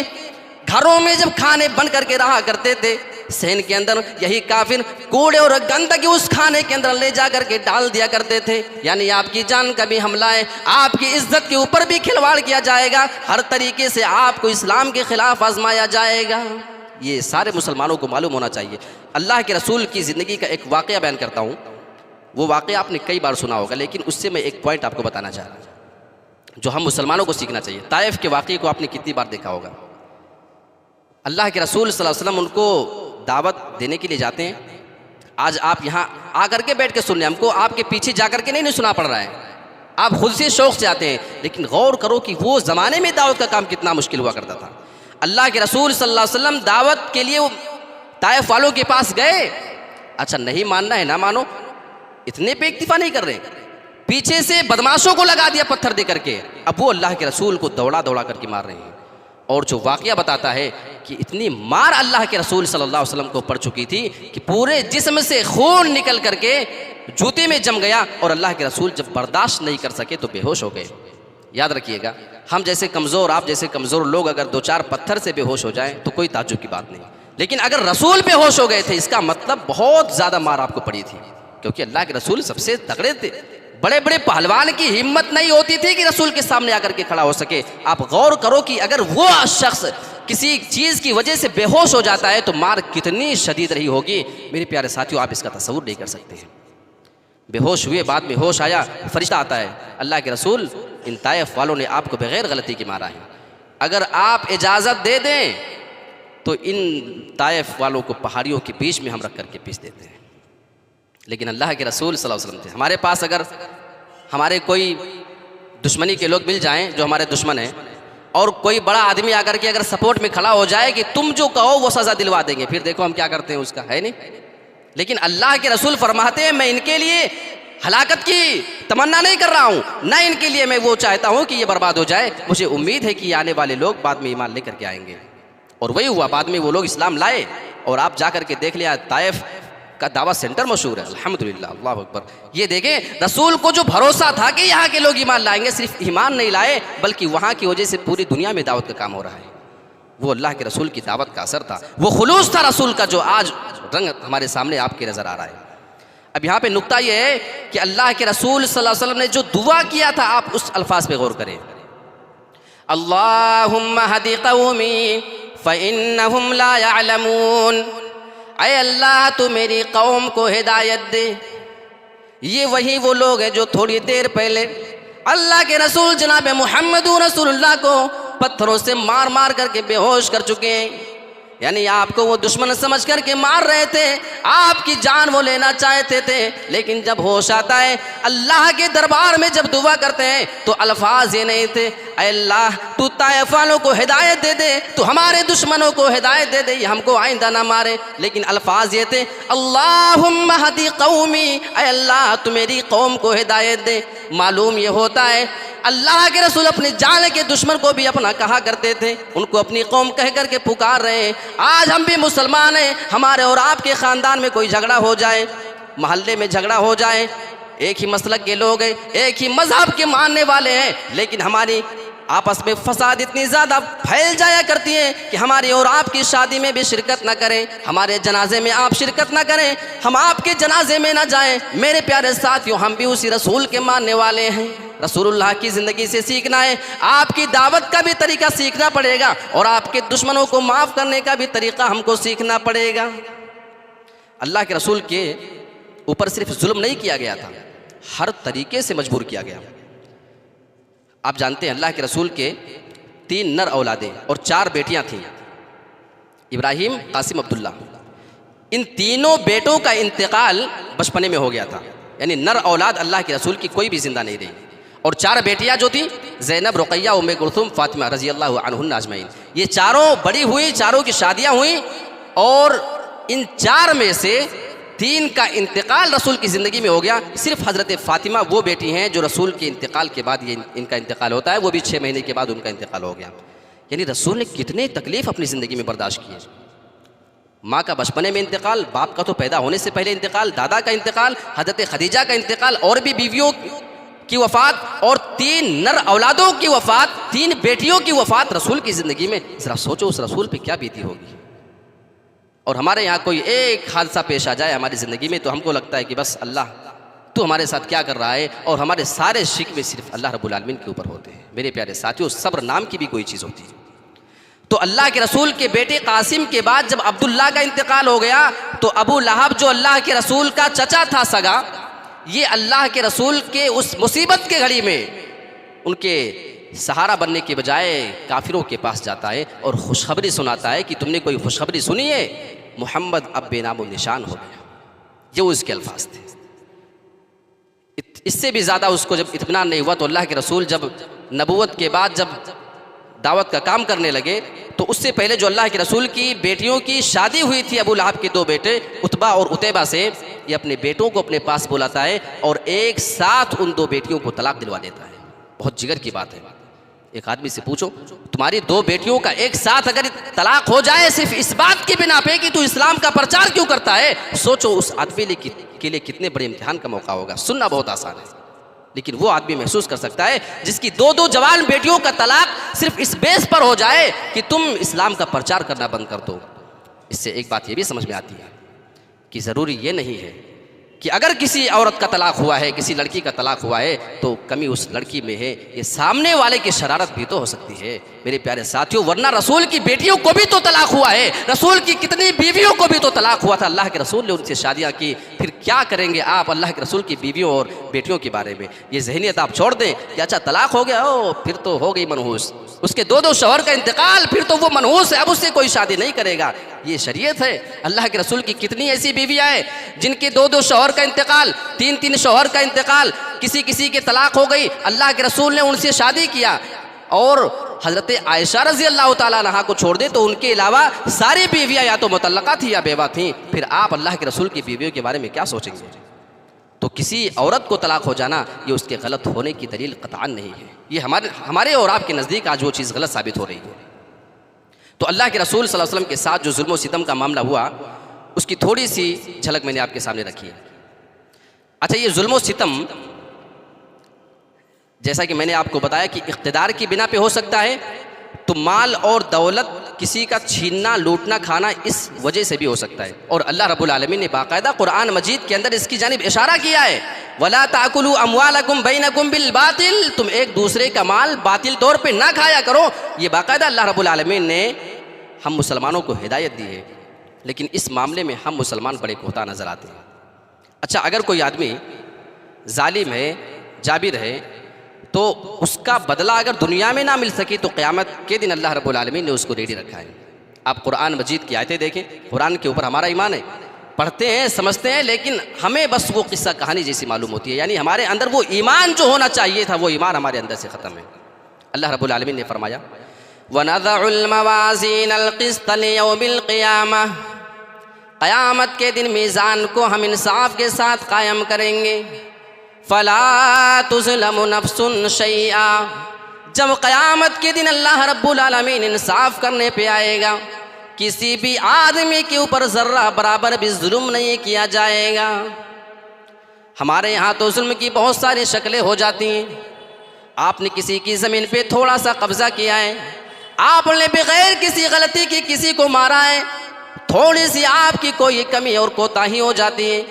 घरों में जब खाने बन करके रहा करते थे, सहन के अंदर यही काफिर कूड़े और गंदगी उस खाने के अंदर ले जा करके डाल दिया करते थे। यानी आपकी जान का भी हमला है, आपकी इज्जत के ऊपर भी खिलवाड़ किया जाएगा, हर तरीके से आपको इस्लाम के खिलाफ आजमाया जाएगा। ये सारे मुसलमानों को मालूम होना चाहिए। अल्लाह के रसूल की ज़िंदगी का एक वाक़या बयान करता हूँ। वो वाक़या आपने कई बार सुना होगा, लेकिन उससे मैं एक पॉइंट आपको बताना चाह रहा हूँ जो हम मुसलमानों को सीखना चाहिए। ताइफ के वाक़ये को आपने कितनी बार देखा होगा। अल्लाह के रसूल सल्लल्लाहु अलैहि वसल्लम उनको दावत देने के लिए जाते हैं। आज आप यहाँ आकर के बैठ के सुन रहे, हमको आपके पीछे जाकर के नहीं सुना पड़ रहा है, आप खुद से शौक़ से आते हैं। लेकिन गौर करो कि वो ज़माने में दावत का काम कितना मुश्किल हुआ करता था। अल्लाह के रसूल सल्लल्लाहु अलैहि वसल्लम दावत के लिए वो ताइफ वालों के पास गए। अच्छा, नहीं मानना है ना मानो, इतने पे इक्तिफा नहीं कर रहे, पीछे से बदमाशों को लगा दिया पत्थर दे करके। अब वो अल्लाह के रसूल को दौड़ा दौड़ा करके मार रहे हैं। और जो वाक़या बताता है कि इतनी मार अल्लाह के रसूल सल्लल्लाहु अलैहि वसल्लम को पड़ चुकी थी कि पूरे जिस्म से खून निकल करके जूते में जम गया और अल्लाह के रसूल जब बर्दाश्त नहीं कर सके तो बेहोश हो गए। याद रखिएगा, हम जैसे कमज़ोर, आप जैसे कमज़ोर लोग अगर 2-4 पत्थर से बेहोश हो जाएं तो कोई ताज्जुब की बात नहीं, लेकिन अगर रसूल बेहोश हो गए थे इसका मतलब बहुत ज़्यादा मार आपको पड़ी थी, क्योंकि अल्लाह के रसूल सबसे तगड़े थे। बड़े बड़े पहलवान की हिम्मत नहीं होती थी कि रसूल के सामने आकर के खड़ा हो सके। आप गौर करो कि अगर वो शख्स किसी चीज़ की वजह से बेहोश हो जाता है तो मार कितनी शदीद रही होगी। मेरे प्यारे साथियों, आप इसका तसव्वुर नहीं कर सकते हैं। बेहोश हुए, बाद में होश आया, फरिश्ता आता है, अल्लाह के रसूल इन ताइफ वालों ने आपको बगैर गलती के मारा है, अगर आप इजाज़त दे दें तो इन ताइफ वालों को पहाड़ियों के बीच में हम रख करके पीस देते हैं। लेकिन अल्लाह के रसूल सल्लल्लाहु अलैहि वसल्लम थे। हमारे पास अगर हमारे कोई दुश्मनी के लोग मिल जाएं जो हमारे दुश्मन हैं, और कोई बड़ा आदमी आकर के अगर सपोर्ट में खड़ा हो जाए कि तुम जो कहो वो सज़ा दिलवा देंगे, फिर देखो हम क्या करते हैं, उसका है नहीं। लेकिन अल्लाह के रसूल फरमाते हैं मैं इनके लिए हलाकत की तमन्ना नहीं कर रहा हूँ, ना इनके लिए मैं वो चाहता हूँ कि ये बर्बाद हो जाए। मुझे उम्मीद है कि आने वाले लोग बाद में ईमान लेकर के आएंगे। और वही हुआ, बाद में वो लोग इस्लाम लाए। और आप जा कर के देख लिया, ताइफ का दावा सेंटर मशहूर है, अल्हम्दुलिल्लाह, अल्लाह अकबर। ये देखें, रसूल को जो भरोसा था कि यहाँ के लोग ईमान लाएंगे, सिर्फ ईमान नहीं लाए बल्कि वहाँ की वजह से पूरी दुनिया में दावत का काम हो रहा है। वो अल्लाह के रसूल की दावत का असर था, वो खुलूस था रसूल का, जो आज रंग हमारे सामने आपके नज़र आ रहा है। अब यहाँ पे नुक्ता ये है कि अल्लाह के रसूल सल्लल्लाहु अलैहि वसल्लम ने जो दुआ किया था, आप उस अल्फाज पे गौर करें, अल्लाहुम्मा हदी कौमी फ़इन्नहुम ला यअलमून। अय अल्लाह तू मेरी कौम को हिदायत दे। ये वही वो लोग हैं जो थोड़ी देर पहले अल्लाह के रसूल जनाब मुहम्मद रसूलुल्लाह को पत्थरों से मार मार करके बेहोश कर चुके हैं। यानी आपको वो दुश्मन समझ करके मार रहे थे, आपकी जान वो लेना चाहते थे, लेकिन जब होश आता है अल्लाह के दरबार में जब दुआ करते हैं तो अल्फाज ये नहीं थे, अल्लाह तू ताइफ वालों को हिदायत दे दे, तू हमारे दुश्मनों को हिदायत दे दे, ये हमको आइंदा ना मारे। लेकिन अल्फाज ये थे, अल्लाहुम्मा हदी कौमी, अल्लाह तू मेरी कौम को हिदायत दे। मालूम ये होता है अल्लाह के रसूल अपने जान के दुश्मन को भी अपना कहा करते थे, उनको अपनी कौम कह करके पुकार रहे हैं। आज हम भी मुसलमान हैं, हमारे और आपके ख़ानदान में कोई झगड़ा हो जाए, मोहल्ले में झगड़ा हो जाए, एक ही मसलक के लोग हैं, एक ही मजहब के मानने वाले हैं, लेकिन हमारी आपस में फसाद इतनी ज़्यादा फैल जाया करती है कि हमारी और आपकी शादी में भी शिरकत ना करें, हमारे जनाजे में आप शिरकत ना करें, हम आपके जनाजे में ना जाएं। मेरे प्यारे साथियों, हम भी उसी रसूल के मानने वाले हैं, रसूलुल्लाह की ज़िंदगी से सीखना है। आपकी दावत का भी तरीका सीखना पड़ेगा और आपके दुश्मनों को माफ़ करने का भी तरीका हमको सीखना पड़ेगा। अल्लाह के रसूल के ऊपर सिर्फ जुल्म नहीं किया गया था, हर तरीके से मजबूर किया गया। आप जानते हैं अल्लाह के रसूल के 3 नर औलादें और 4 बेटियां थीं, इब्राहिम, कासिम, अब्दुल्ला। इन तीनों बेटों का इंतकाल बचपने में हो गया था, यानी नर औलाद अल्लाह के रसूल की कोई भी जिंदा नहीं रही। और 4 बेटियां जो थी, ज़ैनब, रुक़ैया, उम्मे कुलथुम, फ़ातिमा रज़ी अल्लाह अन्हुन्ना अजमईन, ये चारों बड़ी हुई, चारों की शादियां हुई। और इन 4 में से 3 का इंतकाल रसूल की ज़िंदगी में हो गया। सिर्फ हज़रत फ़ातिमा वो बेटी हैं जो रसूल के इंतकाल के बाद ये इनका इंतकाल होता है, वो भी 6 महीने के बाद उनका इंतकाल हो गया। यानी रसूल ने कितने तकलीफ़ अपनी ज़िंदगी में बर्दाश्त की है। माँ का बचपने में इंतकाल, बाप का तो पैदा होने से पहले इंतकाल, दादा का इंतकाल, हज़रत खदीजा का इंतकाल, और भी बीवियों की वफ़ात, और 3 नर औलादों की वफ़ात, 3 बेटियों की वफ़ात रसूल की ज़िंदगी में। ज़रा सोचो उस रसूल पे क्या बीती होगी। और हमारे यहाँ कोई एक हादसा पेश आ जाए हमारी ज़िंदगी में तो हमको लगता है कि बस अल्लाह तू हमारे साथ क्या कर रहा है, और हमारे सारे शिकवे सिर्फ अल्लाह रब्बुल आलमीन के ऊपर होते हैं। मेरे प्यारे साथियों, सब्र नाम की भी कोई चीज़ होती है। तो अल्लाह के रसूल के बेटे कासिम के बाद जब अब्दुल्ला का इंतकाल हो गया तो अबू लहब जो अल्लाह के रसूल का चचा था सगा, ये अल्लाह के रसूल के उस मुसीबत के घड़ी में उनके सहारा बनने के बजाय काफिरों के पास जाता है और खुशखबरी सुनाता है कि तुमने कोई खुशखबरी सुनी है, मोहम्मद अब बेनामो निशान हो गया। ये उसके अल्फाज थे। इससे भी ज़्यादा उसको जब इत्मीनान नहीं हुआ तो अल्लाह के रसूल जब नबूवत के बाद जब दावत का काम करने लगे तो उससे पहले जो अल्लाह के रसूल की बेटियों की शादी हुई थी अबू लहब के 2 बेटे उतबा और उतैबा से, ये अपने बेटों को अपने पास बुलाता है और एक साथ उन 2 बेटियों को तलाक दिलवा देता है। बहुत जिगर की बात है। एक आदमी से पूछो, तुम्हारी 2 बेटियों का एक साथ अगर तलाक हो जाए सिर्फ इस बात की बिना पे कि तू इस्लाम का प्रचार क्यों करता है, सोचो उस आदमी के लिए कितने बड़े इम्तिहान का मौका होगा। सुनना बहुत आसान है, लेकिन वो आदमी महसूस कर सकता है जिसकी 2-2 जवान बेटियों का तलाक सिर्फ इस बेस पर हो जाए कि तुम इस्लाम का प्रचार करना बंद कर दो। इससे एक बात ये भी समझ में आती है कि ज़रूरी ये नहीं है कि अगर किसी औरत का तलाक हुआ है, किसी लड़की का तलाक हुआ है, तो कमी उस लड़की में है, ये सामने वाले की शरारत भी तो हो सकती है मेरे प्यारे साथियों। वरना रसूल की बेटियों को भी तो तलाक हुआ है, रसूल की कितनी बीवियों को भी तो तलाक हुआ था। अल्लाह के रसूल ने उनसे शादियाँ की, फिर क्या करेंगे आप अल्लाह के रसूल की बीवियों और बेटियों के बारे में? ये जहनीत आप छोड़ दें कि अच्छा तलाक हो गया हो, फिर तो हो गई मनहूस, उसके 2-2 शौहर का इंतकाल, फिर तो वो मनहूस है, अब उससे कोई शादी नहीं करेगा। ये शरीयत है। अल्लाह के रसूल की कितनी ऐसी बीवियाँ हैं जिनके 2-2 शौहर का इंतकाल, 3-3 शौहर का इंतकाल, किसी के तलाक हो गई, अल्लाह के रसूल ने उनसे शादी किया। और हज़रत आयशा रज़ी अल्लाह ताला अन्हा को छोड़ दे तो उनके अलावा सारी बीवियाँ या तो मुतल्लक़ा थी या बेवा थीं। फिर आप अल्लाह के रसूल की बीवियों के बारे में क्या सोचेंगे? तो किसी औरत को तलाक हो जाना ये उसके गलत होने की दलील क़तअन नहीं है। ये हमारे और आपके नज़दीक आज वो चीज़ गलत साबित हो रही है। तो अल्लाह के रसूल सल्लल्लाहु अलैहि वसल्लम के साथ जो जुल्म व सितम का मामला हुआ उसकी थोड़ी सी झलक मैंने आपके सामने रखी है। अच्छा, ये जुल्म व सितम जैसा कि मैंने आपको बताया कि इक़्तिदार की बिना पे हो सकता है, तो माल और दौलत किसी का छीनना, लूटना, खाना इस वजह से भी हो सकता है। और अल्लाह रब्बुल आलमीन ने बाकायदा कुरान मजीद के अंदर इसकी जानिब इशारा किया है, वला ताकुलू अमवालकुम बैनकुम बिल बातिल, तुम एक दूसरे का माल बातिल तौर पे ना खाया करो। ये बाकायदा अल्लाह रब्बुल आलमीन ने हम मुसलमानों को हिदायत दी है, लेकिन इस मामले में हम मुसलमान बड़े कोताह नज़र आते हैं। अच्छा, अगर कोई आदमी जालिम है, जाबिर है, तो उसका बदला अगर दुनिया में ना मिल सके तो क़यामत के दिन अल्लाह रब्बुल आलमीन ने उसको रेडी रखा है। आप कुरान मजीद की आयतें देखें, कुरान के ऊपर हमारा ईमान है, पढ़ते हैं, समझते हैं, लेकिन हमें बस वो किस्सा कहानी जैसी मालूम होती है। यानी हमारे अंदर वो ईमान जो होना चाहिए था, वो ईमान हमारे अंदर से ख़त्म है। अल्लाह रब्बुल आलमीन ने फरमाया, वनज़उल मवाज़ीनल क़िस्त लियौमिल क़ियामह, क़यामत के दिन मीज़ान को हम इंसाफ के साथ कायम करेंगे। फला तुज़लमु नफ्सुन शैआ, जब क़यामत के दिन अल्लाह रब्बुल आलमीन इंसाफ करने पे आएगा, किसी भी आदमी के ऊपर ज़र्रा बराबर भी जुल्म नहीं किया जाएगा। हमारे यहाँ तो जुल्म की बहुत सारी शक्लें हो जाती हैं। आपने किसी की ज़मीन पे थोड़ा सा कब्ज़ा किया है, आपने बगैर किसी गलती की किसी को मारा है, थोड़ी सी आपकी कोई कमी और कोताही हो जाती है,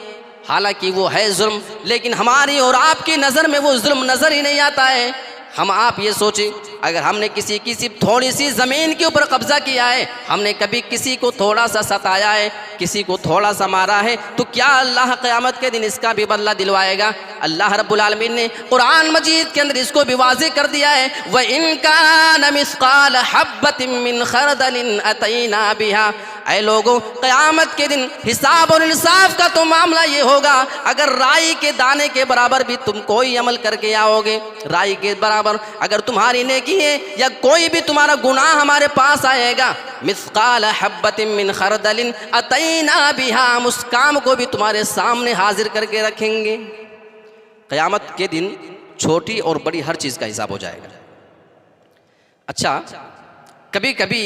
हालांकि वो है जुल्म, लेकिन हमारी और आपकी नज़र में वो जुल्म नज़र ही नहीं आता है। हम आप ये सोचें, अगर हमने किसी थोड़ी सी ज़मीन के ऊपर कब्ज़ा किया है, हमने कभी किसी को थोड़ा सा सताया है, किसी को थोड़ा सा मारा है, तो क्या अल्लाह क़यामत के दिन इसका भी बदला दिलवाएगा? अल्लाह रब्बुल आलमीन ने कुरान मजीद के अंदर इसको भी वाज़ेह कर दिया है, व इन कान मिस्क़ाल हब्बतिन मिन खरदलिन अतैना बिहा। ऐ लोगों, क़यामत के दिन हिसाब और इंसाफ का तो मामला ये होगा, अगर राई के दाने के बराबर भी तुम कोई अमल करके आओगे, राई के बराबर अगर तुम्हारी नेकी है या कोई भी तुम्हारा गुनाह हमारे पास आएगा, मिस्क़ाल हब्बतिन मिन खरदलिन अतैना बिहा, हम उस काम को भी तुम्हारे सामने हाजिर करके रखेंगे। क़यामत के दिन छोटी और बड़ी हर चीज़ का हिसाब हो जाएगा। अच्छा, कभी कभी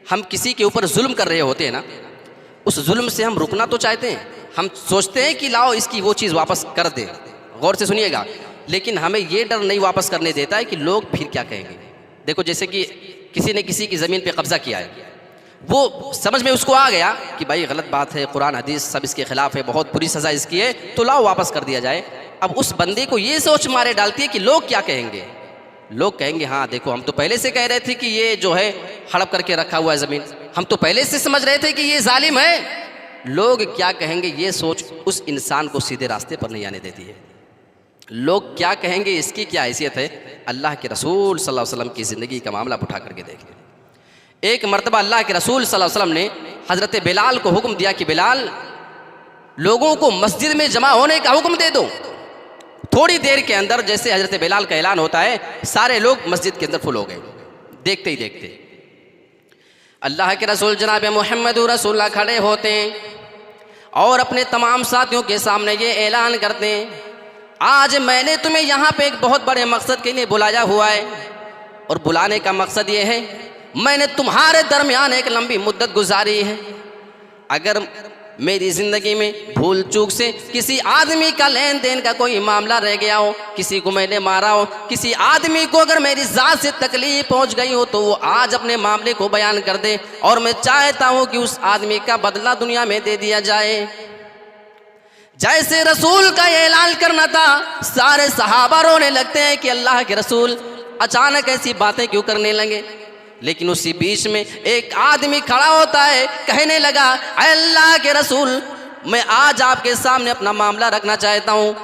हम किसी के ऊपर जुल्म कर रहे होते हैं ना, उस जुल्म से हम रुकना तो चाहते हैं, हम सोचते हैं कि लाओ इसकी वो चीज़ वापस कर दे, गौर से सुनिएगा, लेकिन हमें ये डर नहीं वापस करने देता है कि लोग फिर क्या कहेंगे। देखो, जैसे कि किसी ने किसी की ज़मीन पे कब्ज़ा किया है, वो समझ में उसको आ गया कि भाई गलत बात है, कुरान हदीस सब इसके ख़िलाफ़ है, बहुत बुरी सज़ा इसकी है, तो लाओ वापस कर दिया जाए। अब उस बंदे को ये सोच मारे डालती है कि लोग क्या कहेंगे। लोग कहेंगे, हाँ देखो, हम तो पहले से कह रहे थे कि ये जो है हड़प करके रखा हुआ है ज़मीन, हम तो पहले से समझ रहे थे कि ये जालिम है। लोग क्या कहेंगे ये सोच उस इंसान को सीधे रास्ते पर नहीं आने देती है। लोग क्या कहेंगे इसकी क्या हैसियत है, अल्लाह के रसूल सल्लल्लाहु अलैहि वसल्लम की ज़िंदगी का मामला उठा करके देखें। एक मरतबा अल्लाह के रसूल सल्लल्लाहु अलैहि वसल्लम ने हज़रत बिलाल को हुक्म दिया कि बिलाल, लोगों को मस्जिद में जमा होने का हुक्म दे दो। थोड़ी देर के अंदर जैसे हज़रत बिलाल का ऐलान होता है, सारे लोग मस्जिद के अंदर फुल हो गए। देखते ही देखते अल्लाह के रसूल जनाब मोहम्मद रसूलुल्लाह खड़े होते हैं और अपने तमाम साथियों के सामने ये ऐलान करते हैं, आज मैंने तुम्हें यहाँ पे एक बहुत बड़े मकसद के लिए बुलाया हुआ है, और बुलाने का मकसद ये है, मैंने तुम्हारे दरमियान एक लंबी मुद्दत गुजारी है। अगर मेरी ज़िंदगी में भूल चूक से किसी आदमी का लेन देन का कोई मामला रह गया हो, किसी को मैंने मारा हो, किसी आदमी को अगर मेरी ज़ात से तकलीफ पहुंच गई हो तो वो आज अपने मामले को बयान कर दे और मैं चाहता हूं कि उस आदमी का बदला दुनिया में दे दिया जाए। जैसे रसूल का ऐलान करना था, सारे सहाबा रोने लगते हैं कि अल्लाह के रसूल अचानक ऐसी बातें क्यों करने लगे। लेकिन उसी बीच में एक आदमी खड़ा होता है, कहने लगा, अल्लाह के रसूल, मैं आज आपके सामने अपना मामला रखना चाहता हूँ।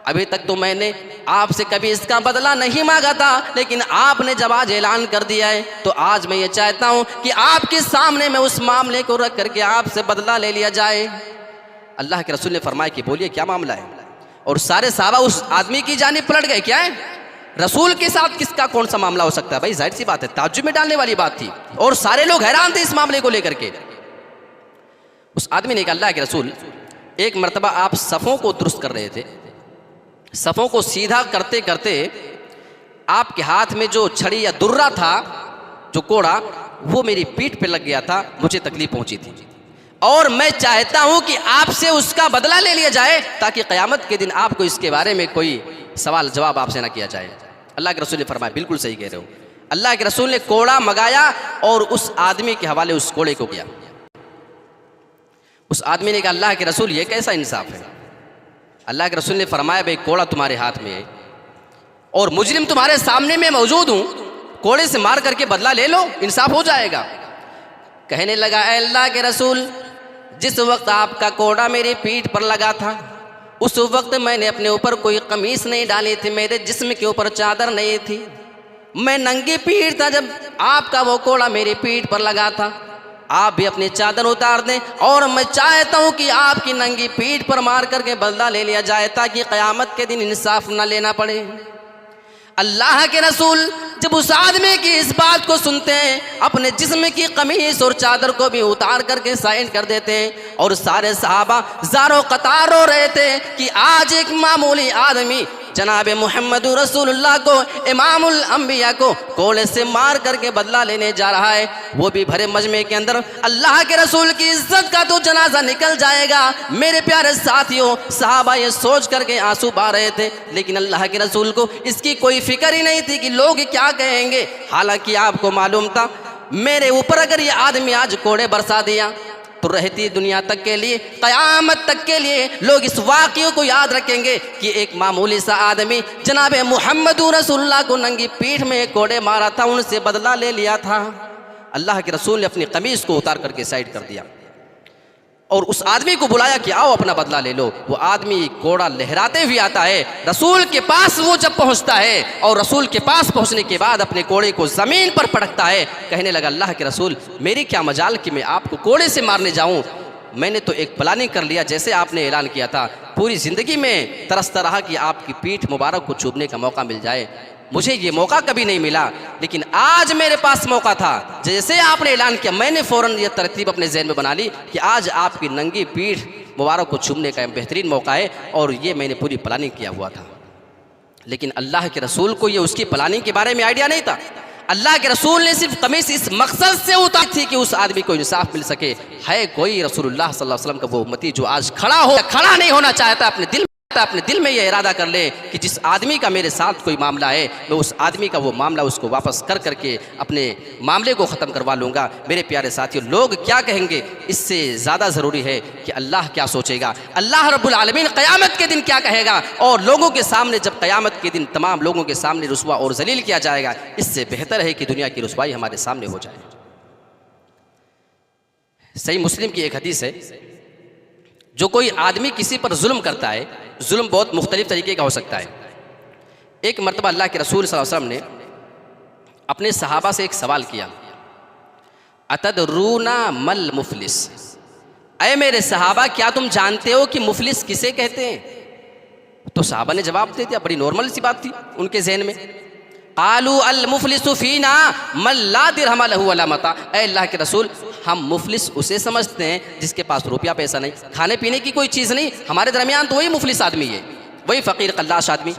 अभी तक तो मैंने आपसे कभी इसका बदला नहीं मांगा था, लेकिन आपने जब आज ऐलान कर दिया है तो आज मैं ये चाहता हूँ कि आपके सामने मैं उस मामले को रख करके आपसे बदला ले लिया जाए। अल्लाह के रसूल ने फरमाया कि बोलिए क्या मामला है। और सारे सहाबा उस आदमी की जानिब पलट गए। क्या है? रसूल के साथ किसका कौन सा मामला हो सकता है? भाई जाहिर सी बात है, ताज्जुब में डालने वाली बात थी और सारे लोग हैरान थे इस मामले को लेकर के। उस आदमी ने कहा, अल्लाह के रसूल, एक मर्तबा आप सफ़ों को दुरुस्त कर रहे थे, सफ़ों को सीधा करते करते आपके हाथ में जो छड़ी या दुर्रा था, जो कोड़ा, वो मेरी पीठ पे लग गया था, मुझे तकलीफ पहुंची थी और मैं चाहता हूं कि आपसे उसका बदला ले लिया जाए ताकि क़यामत के दिन आपको इसके बारे में कोई सवाल जवाब आपसे ना किया जाए। अल्लाह के रसूल ने फरमाया, बिल्कुल सही कह रहे हो। अल्लाह के रसूल ने कोड़ा मंगाया और उस आदमी के हवाले उस कोड़े को किया। उस आदमी ने कहा, अल्लाह के रसूल, ये कैसा इंसाफ है? अल्लाह के रसूल ने फरमाया, भाई कोड़ा तुम्हारे हाथ में है और मुजरिम तुम्हारे सामने में मौजूद हूँ, कोड़े से मार करके बदला ले लो, इंसाफ हो जाएगा। कहने लगा, अल्लाह के रसूल, जिस वक्त आपका कोड़ा मेरी पीठ पर लगा था उस वक्त मैंने अपने ऊपर कोई कमीज नहीं डाली थी, मेरे जिस्म के ऊपर चादर नहीं थी, मैं नंगी पीठ था जब आपका वो कोड़ा मेरी पीठ पर लगा था। आप भी अपनी चादर उतार दें और मैं चाहता हूँ कि आपकी नंगी पीठ पर मार करके बदला ले लिया जाए ताकि क़यामत के दिन इंसाफ न लेना पड़े। अल्लाह के रसूल जब उस आदमी की इस बात को सुनते हैं, अपने जिस्म की कमीज और चादर को भी उतार करके साइन कर देते हैं और सारे सहाबा ज़ारो कतार रो रहे थे कि आज एक मामूली आदमी जनाब मुहम्मद रसूलुल्लाह को, इमामुल अंबिया को कोड़े से मार करके बदला लेने जा रहा है, वो भी भरे मजमे के अंदर। अल्लाह के रसूल की इज्जत का तो जनाजा निकल जाएगा। मेरे प्यारे साथियों, सहाबा ये सोच करके आंसू बहा रहे थे, लेकिन अल्लाह के रसूल को इसकी कोई फिक्र ही नहीं थी कि लोग क्या कहेंगे। हालांकि आपको मालूम था, मेरे ऊपर अगर ये आदमी आज कोड़े बरसा दिया तो रहती दुनिया तक के लिए, क़यामत तक के लिए लोग इस वाक़ये को याद रखेंगे कि एक मामूली सा आदमी जनाब मुहम्मद रसूलुल्लाह को नंगी पीठ में कोड़े मारा था, उनसे बदला ले लिया था। अल्लाह के रसूल ने अपनी कमीज़ को उतार करके साइड कर दिया और उस आदमी को बुलाया कि आओ अपना बदला ले लो। वो आदमी कोड़ा लहराते हुए आता है, रसूल के पास वो जब पहुंचता है और रसूल के पास पहुंचने के बाद अपने कोड़े को ज़मीन पर पटकता है, कहने लगा, अल्लाह के रसूल, मेरी क्या मजाल कि मैं आपको कोड़े से मारने जाऊं, मैंने तो एक प्लानिंग कर लिया जैसे आपने ऐलान किया था। पूरी ज़िंदगी में तरसता रहा कि आपकी पीठ मुबारक को चूमने का मौका मिल जाए, मुझे ये मौका कभी नहीं मिला, लेकिन आज मेरे पास मौका था। जैसे आपने ऐलान किया, मैंने फ़ौरन ये तरतीब अपने जहन में बना ली कि आज आपकी नंगी पीठ मुबारक को चूमने का बेहतरीन मौका है और ये मैंने पूरी प्लानिंग किया हुआ था। लेकिन अल्लाह के रसूल को ये उसकी प्लानिंग के बारे में आइडिया नहीं था। अल्लाह के रसूल ने सिर्फ कमीज़ इस मकसद से उतारी थी कि उस आदमी को इंसाफ मिल सके। है कोई रसूलुल्लाह सल्लल्लाहु अलैहि वसल्लम का वो उम्मती जो आज खड़ा नहीं होना चाहता, अपने दिल में ये इरादा कर ले कि जिस आदमी का मेरे साथ कोई मामला है, मैं उस आदमी का वो मामला उसको वापस कर करके अपने मामले को ख़त्म करवा लूँगा। मेरे प्यारे साथियों, लोग क्या कहेंगे इससे ज़्यादा ज़रूरी है कि अल्लाह क्या सोचेगा, अल्लाह रब्बुल आलमीन क़यामत के दिन क्या कहेगा। और लोगों के सामने जब क़यामत के दिन तमाम लोगों के सामने रुस्वा और जलील किया जाएगा, इससे बेहतर है कि दुनिया की रुस्वाई हमारे सामने हो जाए। सही मुस्लिम की एक हदीस है, जो कोई आदमी किसी पर जुल्म करता है, जुल्म बहुत मुख्तलिफ तरीके का हो सकता है। एक मरतबा अल्लाह के रसूल सल्लल्लाहु अलैहि वसल्लम ने अपने सहाबा से एक सवाल किया, अतदरूना मल मुफलिस, ऐ मेरे सहाबा क्या तुम जानते हो कि मुफलिस किसे कहते हैं? तो सहाबा ने जवाब दे दिया, बड़ी नॉर्मल सी बात थी उनके जहन में। आलू अल मुफलिसु फीना मल ला दिरहम लहु वला मता, ऐ अल्लाह के रसूल, हम मुफलिस उसे समझते हैं जिसके पास रुपया पैसा नहीं, खाने पीने की कोई चीज़ नहीं, हमारे दरमियान तो वही मुफलिस आदमी है, वही फ़कीर कल्लाश आदमी।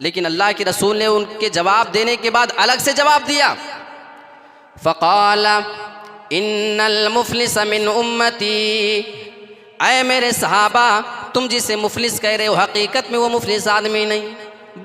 लेकिन अल्लाह के रसूल ने उनके जवाब देने के बाद अलग से जवाब दिया, फ़क़ाला इन्नल मुफलिस मिन उम्मती, ऐ मेरे सहाबा तुम जिसे मुफलिस कह रहे हो हकीकत में वो मुफलिस आदमी नहीं,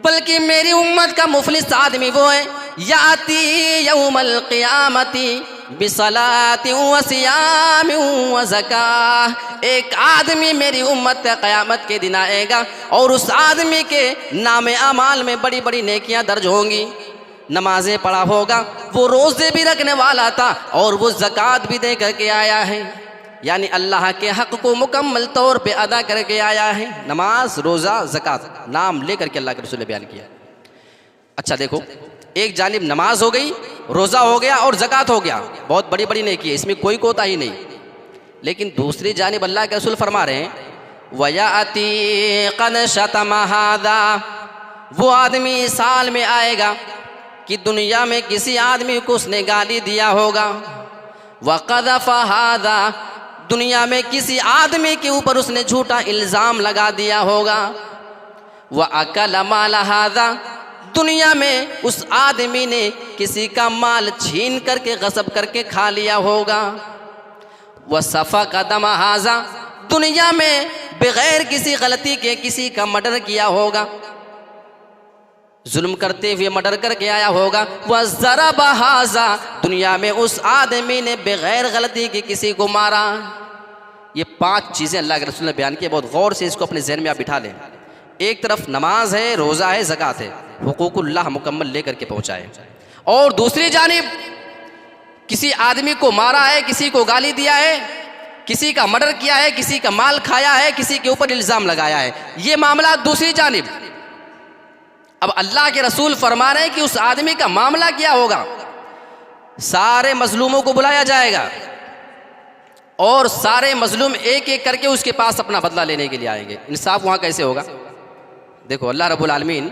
बल्कि मेरी उम्मत का मुफलिस आदमी वो है याती यौमल क़ियामती बिसलाति व सियाम व ज़कात। एक आदमी मेरी उम्मत का क़यामत के दिन आएगा और उस आदमी के नामे अमाल में बड़ी बड़ी नेकियां दर्ज होंगी। नमाजें पढ़ा होगा, वो रोज़े भी रखने वाला था और वो ज़कात भी दे करके आया है, यानी अल्लाह के हक़ को मुकम्मल तौर पे अदा करके आया है। नमाज, रोज़ा, ज़कात नाम लेकर के अल्लाह के रसूल ने बयान किया। अच्छा देखो, एक जानिब नमाज हो गई, रोज़ा हो गया और ज़कात हो गया, बहुत बड़ी बड़ी नेकी है, इसमें कोई कोताही नहीं। लेकिन दूसरी जानिब अल्लाह के रसूल फरमा रहे हैं वयाती क़द शतम हादा, वो आदमी साल में आएगा कि दुनिया में किसी आदमी को उसने गाली दिया होगा, वक़ज़फ़ हादा, दुनिया में किसी आदमी के ऊपर उसने झूठा इल्ज़ाम लगा दिया होगा, व अकल माल हादा, दुनिया में उस आदमी ने किसी का माल छीन करके गसब करके खा लिया होगा, व सफ़क दम हाजा, दुनिया में बग़ैर किसी गलती के किसी का मर्डर किया होगा, जुल्म करते हुए मर्डर करके आया होगा, वह ज़रब हाजा, दुनिया में उस आदमी ने बग़ैर गलती के किसी को मारा। ये 5 चीज़ें अल्लाह के रसूल ने बयान की, बहुत गौर से इसको अपने ज़हन में आप बिठा लें। एक तरफ नमाज है, रोज़ा है, ज़कात है, हुकूकुल्लाह मुकम्मल लेकर के पहुँचाए, और दूसरी जानिब किसी आदमी को मारा है, किसी को गाली दिया है, किसी का मर्डर किया है, किसी का माल खाया है, किसी के ऊपर इल्ज़ाम लगाया है, ये मामला दूसरी जानिब। अब अल्लाह के रसूल फरमा रहे हैं कि उस आदमी का मामला क्या होगा। सारे मजलूमों को बुलाया जाएगा और सारे मजलूम एक एक करके उसके पास अपना बदला लेने के लिए आएंगे। इंसाफ वहाँ कैसे होगा? देखो, अल्लाह रब्बुल आलमीन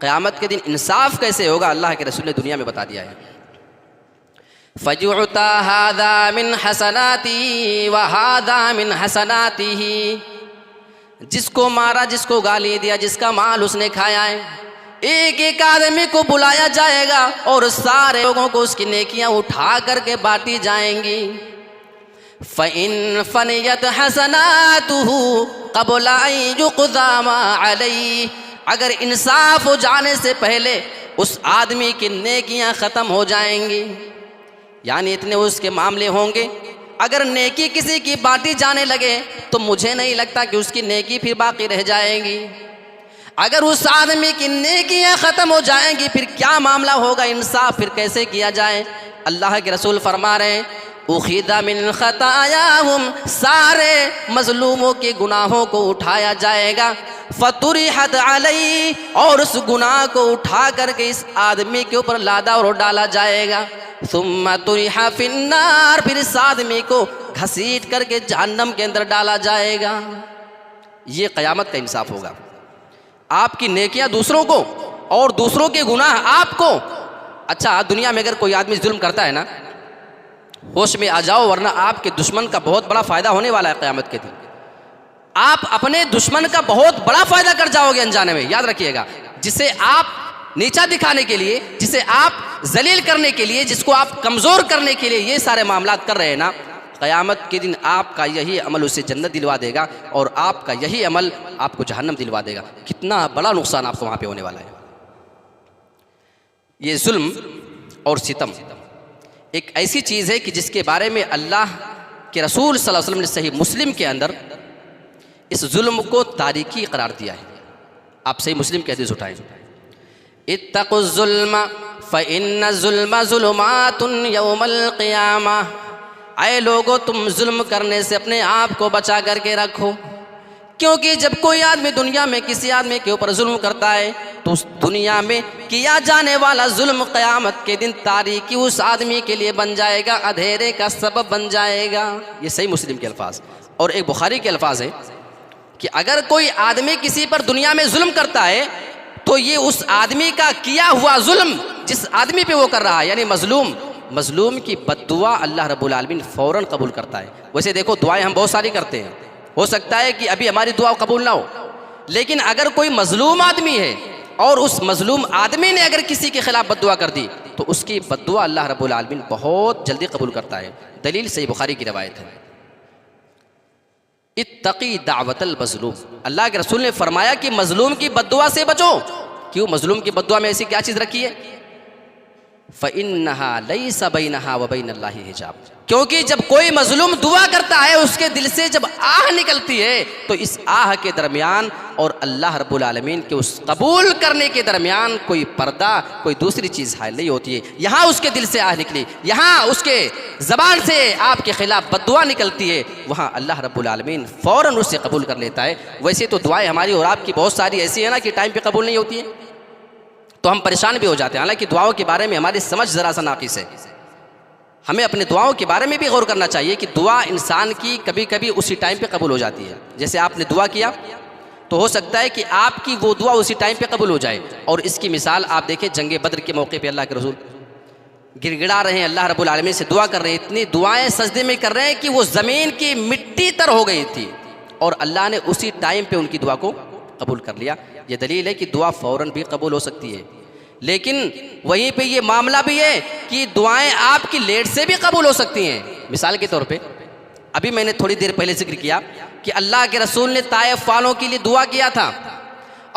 क़यामत के दिन इंसाफ कैसे होगा अल्लाह के रसूल ने दुनिया में बता दिया है। फजुअता हादा मिन हसनाती व हादा मिन हसनातिही, जिसको मारा, जिसको गाली दिया, जिसका माल उसने खाया है, एक एक आदमी को बुलाया जाएगा और सारे लोगों को उसकी नेकियां उठा करके बांटी जाएंगी। फ़इन फ़नियत हसनातुहु क़ब्ल अन युक़ज़ा मा अलैहि, अगर इंसाफ हो जाने से पहले उस आदमी की नेकियां ख़त्म हो जाएंगी, यानी इतने उसके मामले होंगे, अगर नेकी किसी की बांटी जाने लगे तो मुझे नहीं लगता कि उसकी नेकी फिर बाकी रह जाएंगी। अगर उस आदमी की नेकियां ख़त्म हो जाएंगी फिर क्या मामला होगा, इंसाफ फिर कैसे किया जाए। अल्लाह के रसूल फरमा रहे हैं उखिदा मिन खतायाहुम, सारे मजलूमों के गुनाहों को उठाया जाएगा, फतुरिहत अलैहि, और उस गुनाह को उठा करके इस आदमी के ऊपर लादा और डाला जाएगा। सुम्मा तुरिहा फिन्नार, फिर इस आदमी को घसीट करके जहन्नम के अंदर डाला जाएगा। ये क़यामत का इंसाफ होगा। आपकी नेकियां दूसरों को और दूसरों के गुनाह आपको। अच्छा, दुनिया में अगर कोई आदमी जुल्म करता है ना, होश में आ जाओ, वरना आपके दुश्मन का बहुत बड़ा फ़ायदा होने वाला है क़यामत के दिन। आप अपने दुश्मन का बहुत बड़ा फ़ायदा कर जाओगे अनजाने में, याद रखिएगा। जिसे आप नीचा दिखाने के लिए, जिसे आप जलील करने के लिए, जिसको आप कमज़ोर करने के लिए ये सारे मामलात कर रहे हैं ना, क़यामत के दिन आपका यही अमल उसे जन्नत दिलवा देगा और आपका यही अमल आपको जहन्नम दिलवा देगा। कितना बड़ा नुकसान आपको वहाँ पे होने वाला है। ये जुल्म और सितम एक ऐसी चीज़ है कि जिसके बारे में अल्लाह के रसूल सल्लल्लाहु अलैहि वसल्लम ने सही मुस्लिम के अंदर इस जुल्म को तारीकी करार दिया है। आप सही मुस्लिम के हदीस उठाएं, इत्तक़ुज़्ज़ुल्म फ़इन्न ज़ुल्म ज़ुलुमातुन यौमल क़ियामा, आए लोगों तुम जुल्म करने से अपने आप को बचा करके रखो, क्योंकि जब कोई आदमी दुनिया में किसी आदमी के ऊपर जुल्म करता है तो उस दुनिया में किया जाने वाला जुल्म क़यामत के दिन तारीकी उस आदमी के लिए बन जाएगा, अंधेरे का सबब बन जाएगा। ये सही मुस्लिम के अल्फाज। और एक बुखारी के अल्फाज है कि अगर कोई आदमी किसी पर दुनिया में जुल्म करता है तो ये उस आदमी का किया हुआ जुल्म जिस आदमी पे वो कर रहा है, यानी मजलूम की बद्दुआ अल्लाह रब्बुल आलमीन फ़ौरन कबूल करता है। वैसे देखो, दुआएं हम बहुत सारी करते हैं, हो सकता है कि अभी हमारी दुआ कबूल ना हो, लेकिन अगर कोई मजलूम आदमी है और उस मजलूम आदमी ने अगर किसी के खिलाफ बद्दुआ कर दी तो उसकी बद्दुआ अल्लाह रब्बुल आलमीन बहुत जल्दी कबूल करता है। दलील सही बुखारी की रवायत है। इत्तकी दावतल मज़लूम, अल्लाह के रसूल ने फरमाया कि मजलूम की बद्दुआ से बचो। क्यों? मजलूम की बद्दुआ में ऐसी क्या चीज़ रखी है? फ़इन्नहा लैसा बैनहा व बैनल्लाहि हिजाब, क्योंकि जब कोई मजलूम दुआ करता है उसके दिल से जब आह निकलती है तो इस आह के दरमियान और अल्लाह रब्बुल आलमीन के उस कबूल करने के दरमियान कोई पर्दा, कोई दूसरी चीज़ हायल नहीं होती है। यहाँ उसके दिल से आह निकली, यहाँ उसके ज़बान से आपके खिलाफ बद्दुआ निकलती है, वहाँ अल्लाह रब्बुल आलमीन फ़ौरन उससे कबूल कर लेता है। वैसे तो दुआएँ हमारी और आपकी बहुत सारी ऐसी है ना कि टाइम पर कबूल नहीं होती है, तो हम परेशान भी हो जाते हैं। हालांकि दुआओं के बारे में हमारी समझ ज़रा सा नाक़िस है। हमें अपने दुआओं के बारे में भी गौर करना चाहिए कि दुआ इंसान की कभी कभी उसी टाइम पे कबूल हो जाती है। जैसे आपने दुआ किया तो हो सकता है कि आपकी वो दुआ उसी टाइम पे कबूल हो जाए। और इसकी मिसाल आप देखें, जंग बद्र के मौके पे अल्लाह के रसूल गिड़गिड़ा रहे हैं, अल्लाह रब्बुल आलमीन से दुआ कर रहे हैं, इतनी दुआएं सजदे में कर रहे हैं कि वो ज़मीन की मिट्टी तर हो गई थी और अल्लाह ने उसी टाइम पे उनकी दुआ को कबूल कर लिया। ये दलील है कि दुआ फ़ौरन भी कबूल हो सकती है। लेकिन वहीं पे ये मामला भी है कि दुआएं आपकी लेट से भी कबूल हो सकती हैं। मिसाल के तौर पे अभी मैंने थोड़ी देर पहले जिक्र किया कि अल्लाह के रसूल ने ताइफ वालों के लिए दुआ किया था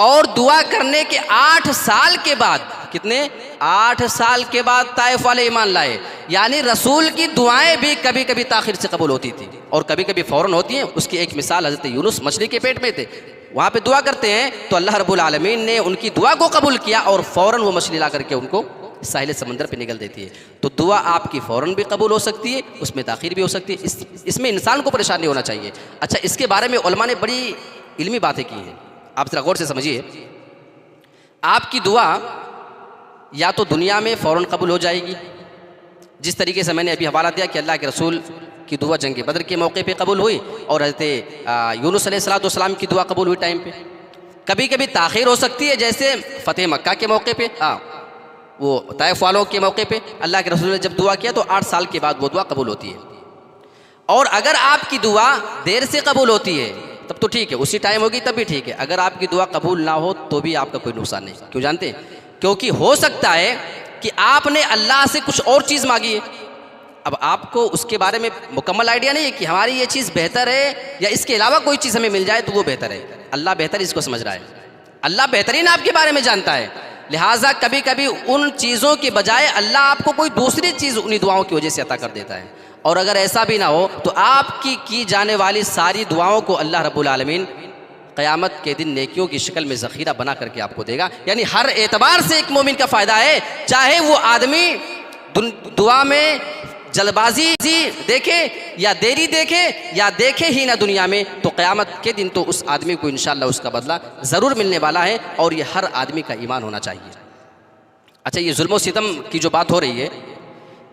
और दुआ करने के 8 साल के बाद, कितने 8 साल के बाद ताइफ वाले ईमान लाए। यानी रसूल की दुआएं भी कभी कभी ताखिर से कबूल होती थी और कभी कभी फ़ौरन होती हैं। उसकी एक मिसाल हज़रत यूनुस मछली के पेट में थे, वहाँ पे दुआ करते हैं तो अल्लाह रब्बुल आलमीन ने उनकी दुआ को कबूल किया और फ़ौरन वो मछली ला करके उनको साहिल समंदर पे निकल देती है। तो दुआ आपकी फ़ौरन भी कबूल हो सकती है, उसमें ताख़ीर भी हो सकती है। इसमें इंसान को परेशान नहीं होना चाहिए। अच्छा, इसके बारे में उलमा ने बड़ी इल्मी बातें की हैं, आप ज़रा गौर से समझिए। आपकी दुआ या तो दुनिया में फ़ौरन कबूल हो जाएगी, जिस तरीके से मैंने अभी हवाला दिया कि अल्लाह के रसूल की दुआ जंग बद्र के मौके पे कबूल हुई और हज़रत यूनुस अलैहिस्सलाम की दुआ कबूल हुई टाइम पे। कभी कभी ताख़ीर हो सकती है, जैसे फ़तेह मक्का के मौके पे, वो ताइफ वालों के मौके पे अल्लाह के रसूल ने जब दुआ किया तो 8 साल के बाद वो दुआ कबूल होती है। और अगर आपकी दुआ देर से कबूल होती है तब तो ठीक है, उसी टाइम होगी तब भी ठीक है। अगर आपकी दुआ कबूल ना हो तो भी आपका कोई नुकसान नहीं। क्यों जानते हैं? क्योंकि हो सकता है कि आपने अल्लाह से कुछ और चीज़ मांगी है, अब आपको उसके बारे में मुकम्मल आइडिया नहीं है कि हमारी ये चीज़ बेहतर है या इसके अलावा कोई चीज़ हमें मिल जाए तो वो बेहतर है। अल्लाह बेहतर इसको समझ रहा है, अल्लाह बेहतरीन आपके बारे में जानता है। लिहाजा कभी कभी उन चीज़ों के बजाय अल्लाह आपको कोई दूसरी चीज़ उन्हीं दुआओं की वजह से अता कर देता है। और अगर ऐसा भी ना हो तो आपकी की जाने वाली सारी दुआओं को अल्लाह रब्बुल आलमीन क़यामत के दिन नेकियों की शक्ल में ज़ख़ीरा बना करके आपको देगा। यानी हर एतबार से एक मोमिन का फ़ायदा है, चाहे वो आदमी दुआ में जल्दबाजी देखे या देरी देखे या देखे ही ना दुनिया में, तो क़यामत के दिन तो उस आदमी को इंशाअल्लाह उसका बदला ज़रूर मिलने वाला है। और ये हर आदमी का ईमान होना चाहिए। अच्छा, ये जुल्म सितम की जो बात हो रही है,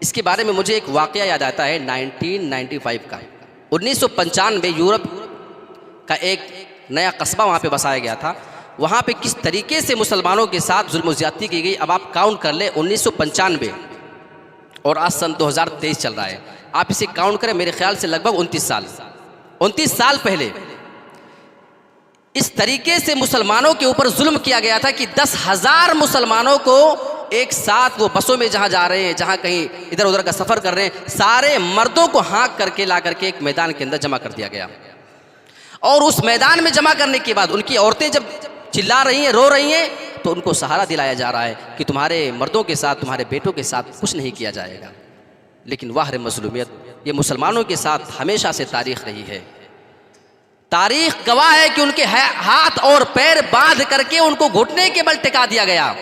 इसके बारे में मुझे एक वाक़या याद आता है 1995 का। 1995 यूरोप का एक नया कस्बा वहाँ पे बसाया गया था। वहाँ पे किस तरीके से मुसलमानों के साथ जुल्म ज़्यादती की गई, अब आप काउंट कर लें। 1995 और आज सन 2023 चल रहा है, आप इसे काउंट करें, मेरे ख्याल से लगभग 29 साल पहले इस तरीके से मुसलमानों के ऊपर जुल्म किया गया था कि 10,000 मुसलमानों को एक साथ, वो बसों में जहाँ जा रहे हैं, जहाँ कहीं इधर उधर का सफ़र कर रहे हैं, सारे मर्दों को हाँक करके ला करके एक मैदान के अंदर जमा कर दिया गया। और उस मैदान में जमा करने के बाद उनकी औरतें जब चिल्ला रही हैं, रो रही हैं, तो उनको सहारा दिलाया जा रहा है कि तुम्हारे मर्दों के साथ, तुम्हारे बेटों के साथ कुछ नहीं किया जाएगा। लेकिन वाह रे मज़लूमियत, ये मुसलमानों के साथ हमेशा से तारीख़ रही है। तारीख़ गवाह है कि उनके हाथ और पैर बांध करके उनको घुटने के बल टिका दिया गया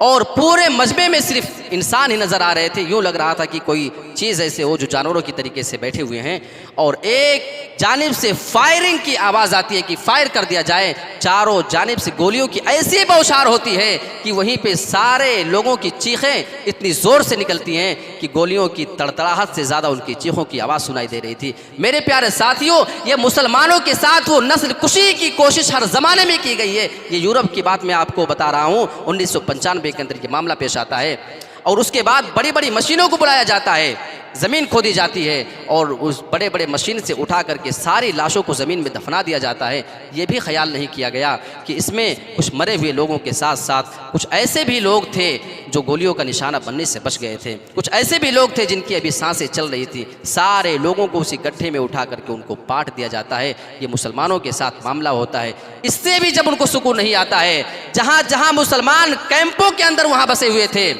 और पूरे मजमे में सिर्फ इंसान ही नज़र आ रहे थे। यूँ लग रहा था कि कोई चीज़ ऐसे हो जो जानवरों की तरीके से बैठे हुए हैं और एक जानिब से फायरिंग की आवाज़ आती है कि फायर कर दिया जाए। चारों जानिब से गोलियों की ऐसी बौछार होती है कि वहीं पे सारे लोगों की चीखें इतनी ज़ोर से निकलती हैं कि गोलियों की तड़तड़ाहट से ज़्यादा उनकी चीखों की आवाज़ सुनाई दे रही थी। मेरे प्यारे साथियों, ये मुसलमानों के साथ वो नस्ल कुशी की कोशिश हर ज़माने में की गई है। ये यूरोप की बात मैं आपको बता रहा हूँ। 1995 के अंदर ये मामला पेश आता है। और उसके बाद बड़ी बड़ी मशीनों को बुलाया जाता है, ज़मीन खोदी जाती है और उस बड़े बड़े मशीन से उठा करके सारी लाशों को ज़मीन में दफना दिया जाता है। ये भी ख्याल नहीं किया गया कि इसमें कुछ मरे हुए लोगों के साथ साथ कुछ ऐसे भी लोग थे जो गोलियों का निशाना बनने से बच गए थे, कुछ ऐसे भी लोग थे जिनकी अभी सांसें चल रही थी। सारे लोगों को उसी गड्ढे में उठा करके उनको पाट दिया जाता है। ये मुसलमानों के साथ मामला होता है। इससे भी जब उनको सुकून नहीं आता है, जहाँ जहाँ मुसलमान कैंपों के अंदर वहाँ बसे हुए थे,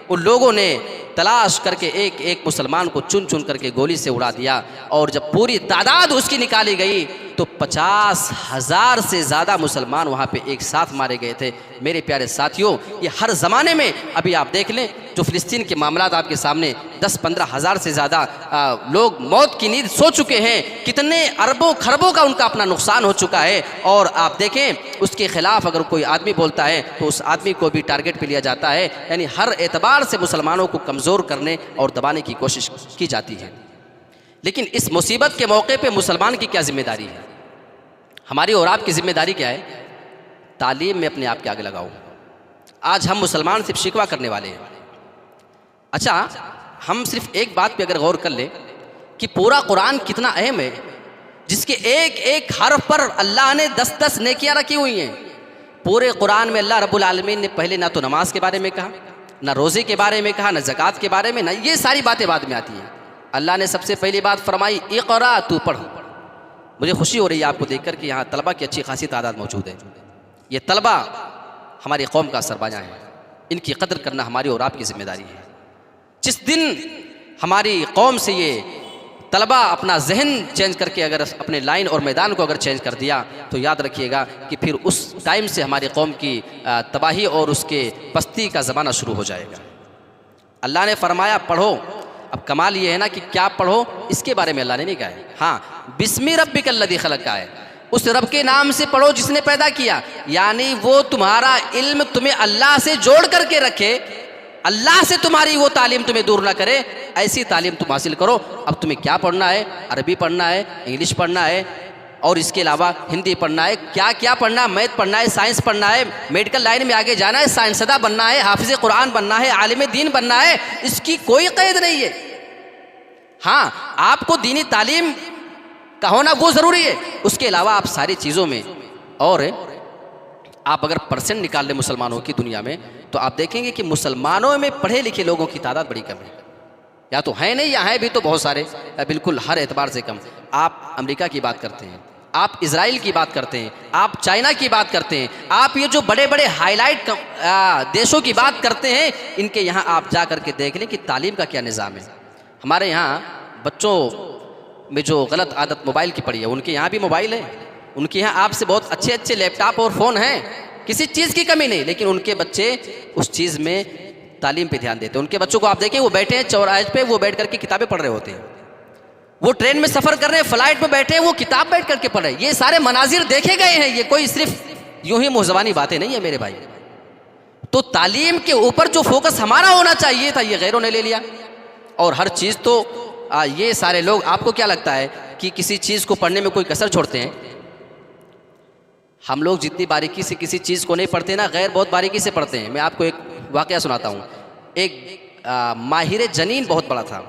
उन लोगों ने तलाश करके एक एक मुसलमान को चुन चुन करके गोली से उड़ा दिया। और जब पूरी तादाद उसकी निकाली गई तो 50,000 से ज़्यादा मुसलमान वहाँ पे एक साथ मारे गए थे। मेरे प्यारे साथियों, ये हर ज़माने में, अभी आप देख लें जो फ़िलिस्तीन के मामलात आपके सामने, 10-15 हज़ार से ज़्यादा लोग मौत की नींद सो चुके हैं। कितने अरबों खरबों का उनका अपना नुकसान हो चुका है। और आप देखें उसके ख़िलाफ़ अगर कोई आदमी बोलता है तो उस आदमी को भी टारगेट पे लिया जाता है। यानी हर एतबार से मुसलमानों को कमज़ोर करने और दबाने की कोशिश की जाती है। लेकिन इस मुसीबत के मौके पे मुसलमान की क्या ज़िम्मेदारी है? हमारी और आपकी ज़िम्मेदारी क्या है? तालीम में अपने आप के आगे लगाओ। आज हम मुसलमान सिर्फ शिकवा करने वाले हैं। अच्छा, हम सिर्फ एक बात पे अगर गौर कर लें कि पूरा कुरान कितना अहम है, जिसके एक एक हर्फ पर अल्लाह ने 10-10 नेकियां रखी हुई हैं। पूरे कुरान में अल्लाह रब्बुल आलमीन ने पहले ना तो नमाज के बारे में कहा, ना रोज़े के बारे में कहा, ना ज़कात के बारे में, ना ये सारी बातें बाद में आती हैं। अल्लाह ने सबसे पहली बात फरमाई, इक़रा, तू पढ़। मुझे खुशी हो रही है आपको देखकर कि यहाँ तलबा की अच्छी खासी तादाद मौजूद है। ये तलबा हमारी कौम का सरमाया है, इनकी कदर करना हमारी और आपकी ज़िम्मेदारी है। जिस दिन हमारी कौम से ये तलबा अपना जहन चेंज करके अगर अपने लाइन और मैदान को अगर चेंज कर दिया तो याद रखिएगा कि फिर उस टाइम से हमारी कौम की तबाही और उसके पस्ती का ज़माना शुरू हो जाएगा। अल्लाह ने फरमाया पढ़ो। अब कमाल ये है ना कि क्या पढ़ो, इसके बारे में अल्लाह ने नहीं कहा है। हाँ, बिस्मि रब्बिकल्लज़ी खलक़ का है, उस रब के नाम से पढ़ो जिसने पैदा किया। यानी वो तुम्हारा इल्म तुम्हें अल्लाह से जोड़ करके रखे, अल्लाह से तुम्हारी वो तालीम तुम्हें दूर ना करे, ऐसी तालीम तुम हासिल करो। अब तुम्हें क्या पढ़ना है? अरबी पढ़ना है, इंग्लिश पढ़ना है और इसके अलावा हिंदी पढ़ना है, क्या क्या पढ़ना है, मैथ पढ़ना है, साइंस पढ़ना है, मेडिकल लाइन में आगे जाना है, साइंसदा बनना है, हाफिज़ कुरान बनना है, आलिम दीन बनना है, इसकी कोई क़ैद नहीं है। हाँ, आपको दीनी तालीम का होना वो ज़रूरी है, उसके अलावा आप सारी चीज़ों में। और आप अगर परसेंट निकाल लें मुसलमानों की दुनिया में तो आप देखेंगे कि मुसलमानों में पढ़े लिखे लोगों की तादाद बड़ी कम है। या तो है नहीं या है भी तो बहुत सारे, बिल्कुल हर एतबार से कम। आप अमेरिका की बात करते हैं, आप इजराइल की बात करते हैं, आप चाइना की बात करते हैं, आप ये जो बड़े बड़े हाईलाइट देशों की बात करते हैं, इनके यहाँ आप जा करके देख लें कि तालीम का क्या निज़ाम है। हमारे यहाँ बच्चों में जो गलत आदत मोबाइल की पड़ी है, उनके यहाँ भी मोबाइल है, उनके यहाँ आपसे बहुत अच्छे अच्छे लैपटॉप और फ़ोन हैं, किसी चीज़ की कमी नहीं, लेकिन उनके बच्चे उस चीज़ में तालीम पे ध्यान देते हैं। उनके बच्चों को आप देखें, वो बैठे हैं चौराहे पे, वो बैठ करके किताबें पढ़ रहे होते हैं। वो ट्रेन में सफ़र कर रहे हैं, फ्लाइट में बैठे हैं, वो किताब बैठ करके पढ़ रहे हैं। ये सारे मनाजिर देखे गए हैं, ये कोई सिर्फ यूं ही मुहज़बानी बातें नहीं है मेरे भाई। तो तालीम के ऊपर जो फोकस हमारा होना चाहिए था, ये गैरों ने ले लिया। और हर चीज़ तो ये सारे लोग, आपको क्या लगता है कि किसी चीज़ को पढ़ने में कोई कसर छोड़ते हैं? हम लोग जितनी बारीकी से किसी चीज़ को नहीं पढ़ते ना, गैर बहुत बारीकी से पढ़ते हैं। मैं आपको एक वाक़या सुनाता हूँ। एक माहिर जनीन बहुत बड़ा था।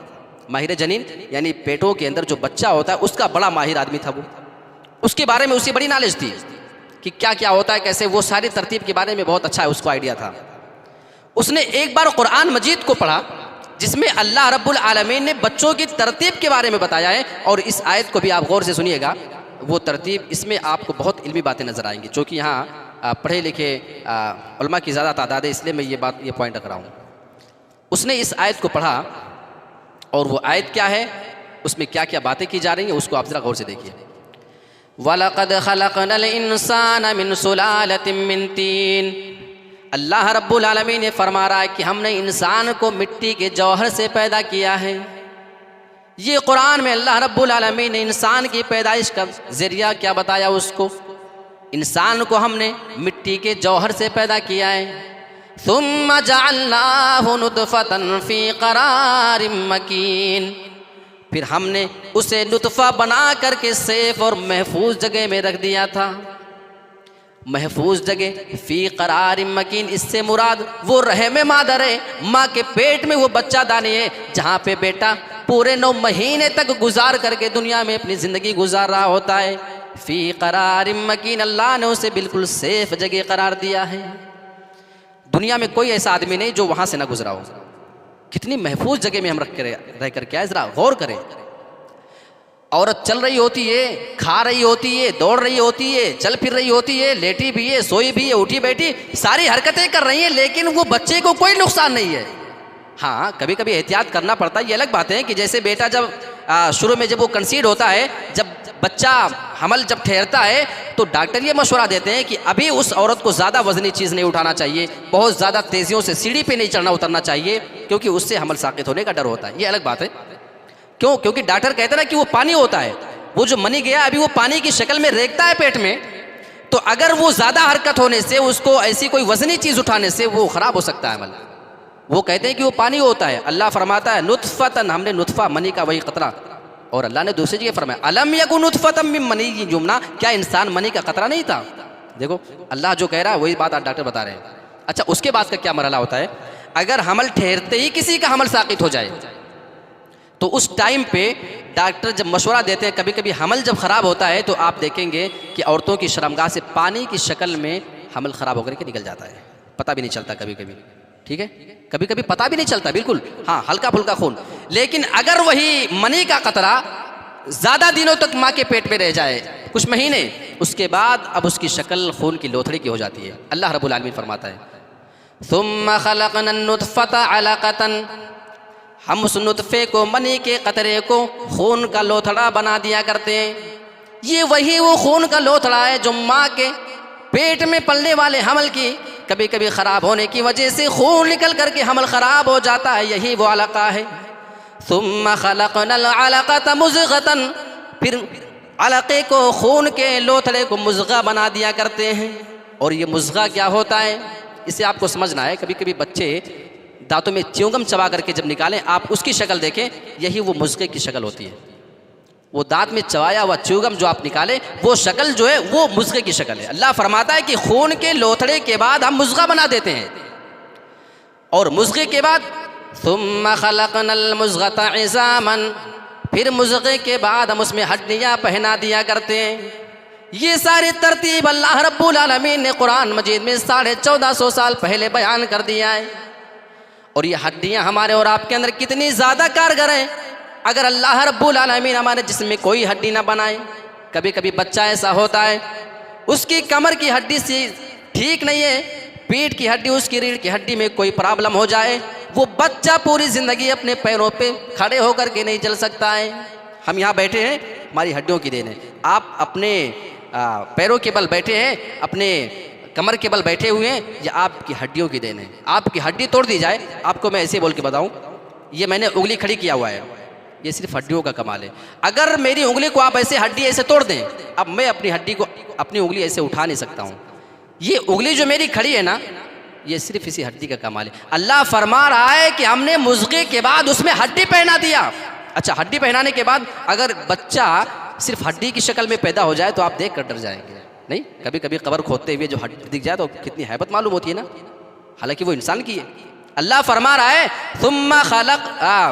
माहिर जनीन यानी पेटों के अंदर जो बच्चा होता है उसका बड़ा माहिर आदमी था वो। उसके बारे में उसे बड़ी नॉलेज थी कि क्या क्या होता है, कैसे, वो सारी तरतीब के बारे में बहुत अच्छा है उसको आइडिया था। उसने एक बार कुरान मजीद को पढ़ा जिसमें अल्लाह रब्बुल आलमीन ने बच्चों की तरतीब के बारे में बताया है। और इस आयत को भी आप गौर से सुनिएगा, वो तरतीब, इसमें आपको बहुत इल्मी बातें नज़र आएंगी। चूँकि यहाँ पढ़े लिखे उलमा की ज़्यादा तादाद है, इसलिए मैं ये पॉइंट रख रहा हूँ। उसने इस आयत को पढ़ा और वो आयत क्या है, उसमें क्या क्या बातें की जा रही हैं, उसको आप ज़रा गौर से देखिए। वलक़द ख़लक़नल इंसान मिन सुलालतिन मिन तीन। अल्लाह रब्बुल आलमीन ने फरमा रहा है कि हमने इंसान को मिट्टी के जौहर से पैदा किया है। ये कुरान में अल्लाह रब्बुल आलमीन ने इंसान की पैदाइश का ज़रिया क्या बताया उसको। इंसान को हमने मिट्टी के जौहर से पैदा किया है। सुम्मा जअलनाहु नुतफ़तन फ़ी क़रारिम मकीन। फिर हमने उसे नुतफ़ा बना करके सेफ और महफूज जगह में रख दिया था। महफूज जगह, फ़ी क़रार मकीन, इससे मुराद वो रहम मादर है, माँ के पेट में वो बच्चा दानी है जहाँ पे बेटा पूरे 9 महीने तक गुजार करके दुनिया में अपनी ज़िंदगी गुजार रहा होता है। फ़ी क़रार मकीन, अल्लाह ने उसे बिल्कुल सेफ जगह करार दिया है। दुनिया में कोई ऐसा आदमी नहीं जो वहाँ से ना गुजरा हो। कितनी महफूज जगह में हम रह कर क्या ज़रा गौर करें। औरत चल रही होती है, खा रही होती है, दौड़ रही होती है, चल फिर रही होती है, लेटी भी है, सोई भी है, उठी बैठी, सारी हरकतें कर रही है, लेकिन वो बच्चे को कोई नुकसान नहीं है। हाँ, कभी कभी एहतियात करना पड़ता है, ये अलग बात है कि जैसे बेटा जब शुरू में जब वो कंसीड होता है, जब बच्चा हमल जब ठहरता है, तो डॉक्टर ये मशवरा देते हैं कि अभी उस औरत को ज़्यादा वजनी चीज़ नहीं उठाना चाहिए, बहुत ज़्यादा तेज़ियों से सीढ़ी पे नहीं चढ़ना उतरना चाहिए, क्योंकि उससे हमल साक़ित होने का डर होता है। ये अलग बात है। क्यों? क्योंकि डॉक्टर कहते हैं ना कि वो पानी होता है, वो जो मनी गया अभी वो पानी की शक्ल में रेगता है पेट में, तो अगर वो ज़्यादा हरकत होने से, उसको ऐसी कोई वजनी चीज़ उठाने से वो ख़राब हो सकता है अमल। वो कहते हैं कि वो पानी होता है। अल्लाह फरमाता है नुत्फ़तन, हमने नुत्फ़ा मनी का वही कतरा, और अल्लाह ने दूसरी जगह फरमाया अलम यकुन नुत्फ़तम मिन मनी जुमना, क्या इंसान मनी का कतरा नहीं था? देखो अल्लाह जो कह रहा है वही बात आज डॉक्टर बता रहे हैं। अच्छा, उसके बाद का क्या मरहला होता है? अगर हमल ठहरते ही किसी का हमल साक़ित हो जाए, तो उस टाइम पे डॉक्टर जब मशवरा देते हैं, कभी कभी हमल जब ख़राब होता है तो आप देखेंगे कि औरतों की शर्मगाह से पानी की शक्ल में हमल ख़राब होकर के निकल जाता है, पता भी नहीं चलता कभी कभी। ठीक है, कभी कभी पता भी नहीं चलता, बिल्कुल हाँ, हल्का फुल्का खून। लेकिन अगर वही मनी का कतरा ज़्यादा दिनों तक माँ के पेट में रह जाए, कुछ महीने, उसके बाद अब उसकी शक्ल खून की लोथड़ी की हो जाती है। अल्लाह रब्बुल आलमीन फरमाता है सुम्मा खलक़ना नुत्फ़ता अलक़तन, हम उस नुत्फ़े को, मनी के कतरे को खून का लोथड़ा बना दिया करते हैं। ये वही वो खून का लोथड़ा है जो माँ के पेट में पलने वाले हमल की कभी कभी ख़राब होने की वजह से खून निकल करके हमल ख़राब हो जाता है, यही वो अलक़ा है। सुम्मा खलक़नल अलक़त मुज़ग़तन, फिर अलक़े को, खून के लोथड़े को मुज़ग़ा बना दिया करते हैं। और ये मुज़ग़ा क्या होता है, इसे आपको समझना है। कभी कभी बच्चे दांतों में च्युइंगम चबा करके जब निकालें, आप उसकी शक्ल देखें, यही वो मुज़ग़े की शक्ल होती है। वो दांत में चबाया हुआ च्युइंगम जो आप निकालें, वो शक्ल जो है वो मुज़ग़े की शक्ल है। अल्लाह फरमाता है कि खून के लोथड़े के बाद हम मुज़ग़ा बना देते हैं, और मुज़ग़े के बाद सुम्मा खलक़नल मुज़ग़ता इज़ामन, फिर मुज़ग़े के बाद हम उसमें हड्डियाँ पहना दिया करते हैं। ये सारी तरतीब अल्लाह रब्बुल आलमीन ने कुरान मजीद में 1450 साल पहले बयान कर दिया है। और ये हड्डियाँ हमारे और आपके अंदर कितनी ज़्यादा कारगर हैं। अगर अल्लाह रब्बुल आलमीन हमारे जिस्म में कोई हड्डी ना बनाए, कभी कभी बच्चा ऐसा होता है उसकी कमर की हड्डी से ठीक नहीं है, पीठ की हड्डी, उसकी रीढ़ की हड्डी में कोई प्रॉब्लम हो जाए, वो बच्चा पूरी ज़िंदगी अपने पैरों पे खड़े होकर के नहीं चल सकता है। हम यहाँ बैठे हैं, हमारी हड्डियों की देन है। आप अपने पैरों के बल बैठे हैं, अपने कमर के बल बैठे हुए हैं, ये आपकी हड्डियों की देन है। आपकी हड्डी तोड़ दी जाए, आपको मैं ऐसे बोल के बताऊँ, ये मैंने उंगली खड़ी किया हुआ है, ये सिर्फ हड्डियों का कमाल है। अगर मेरी उंगली को आप ऐसे हड्डी ऐसे तोड़ दें, अब मैं अपनी हड्डी को, अपनी उंगली ऐसे उठा नहीं सकता हूँ। ये उंगली जो मेरी खड़ी है ना, ये सिर्फ इसी हड्डी का कमाल है। अल्लाह फरमा रहा है कि हमने मुज़ग़े के बाद उसमें हड्डी पहना दिया। अच्छा, हड्डी पहनाने के बाद अगर बच्चा सिर्फ हड्डी की शक्ल में पैदा हो जाए तो आप देख कर डर जाएंगे। नहीं, कभी कभी कब्र खोदते हुए जो हड्डी दिख जाए तो कितनी हैबत मालूम होती है ना, हालांकि वो इंसान की है। अल्लाह फरमा रहा है सुम्मा खलक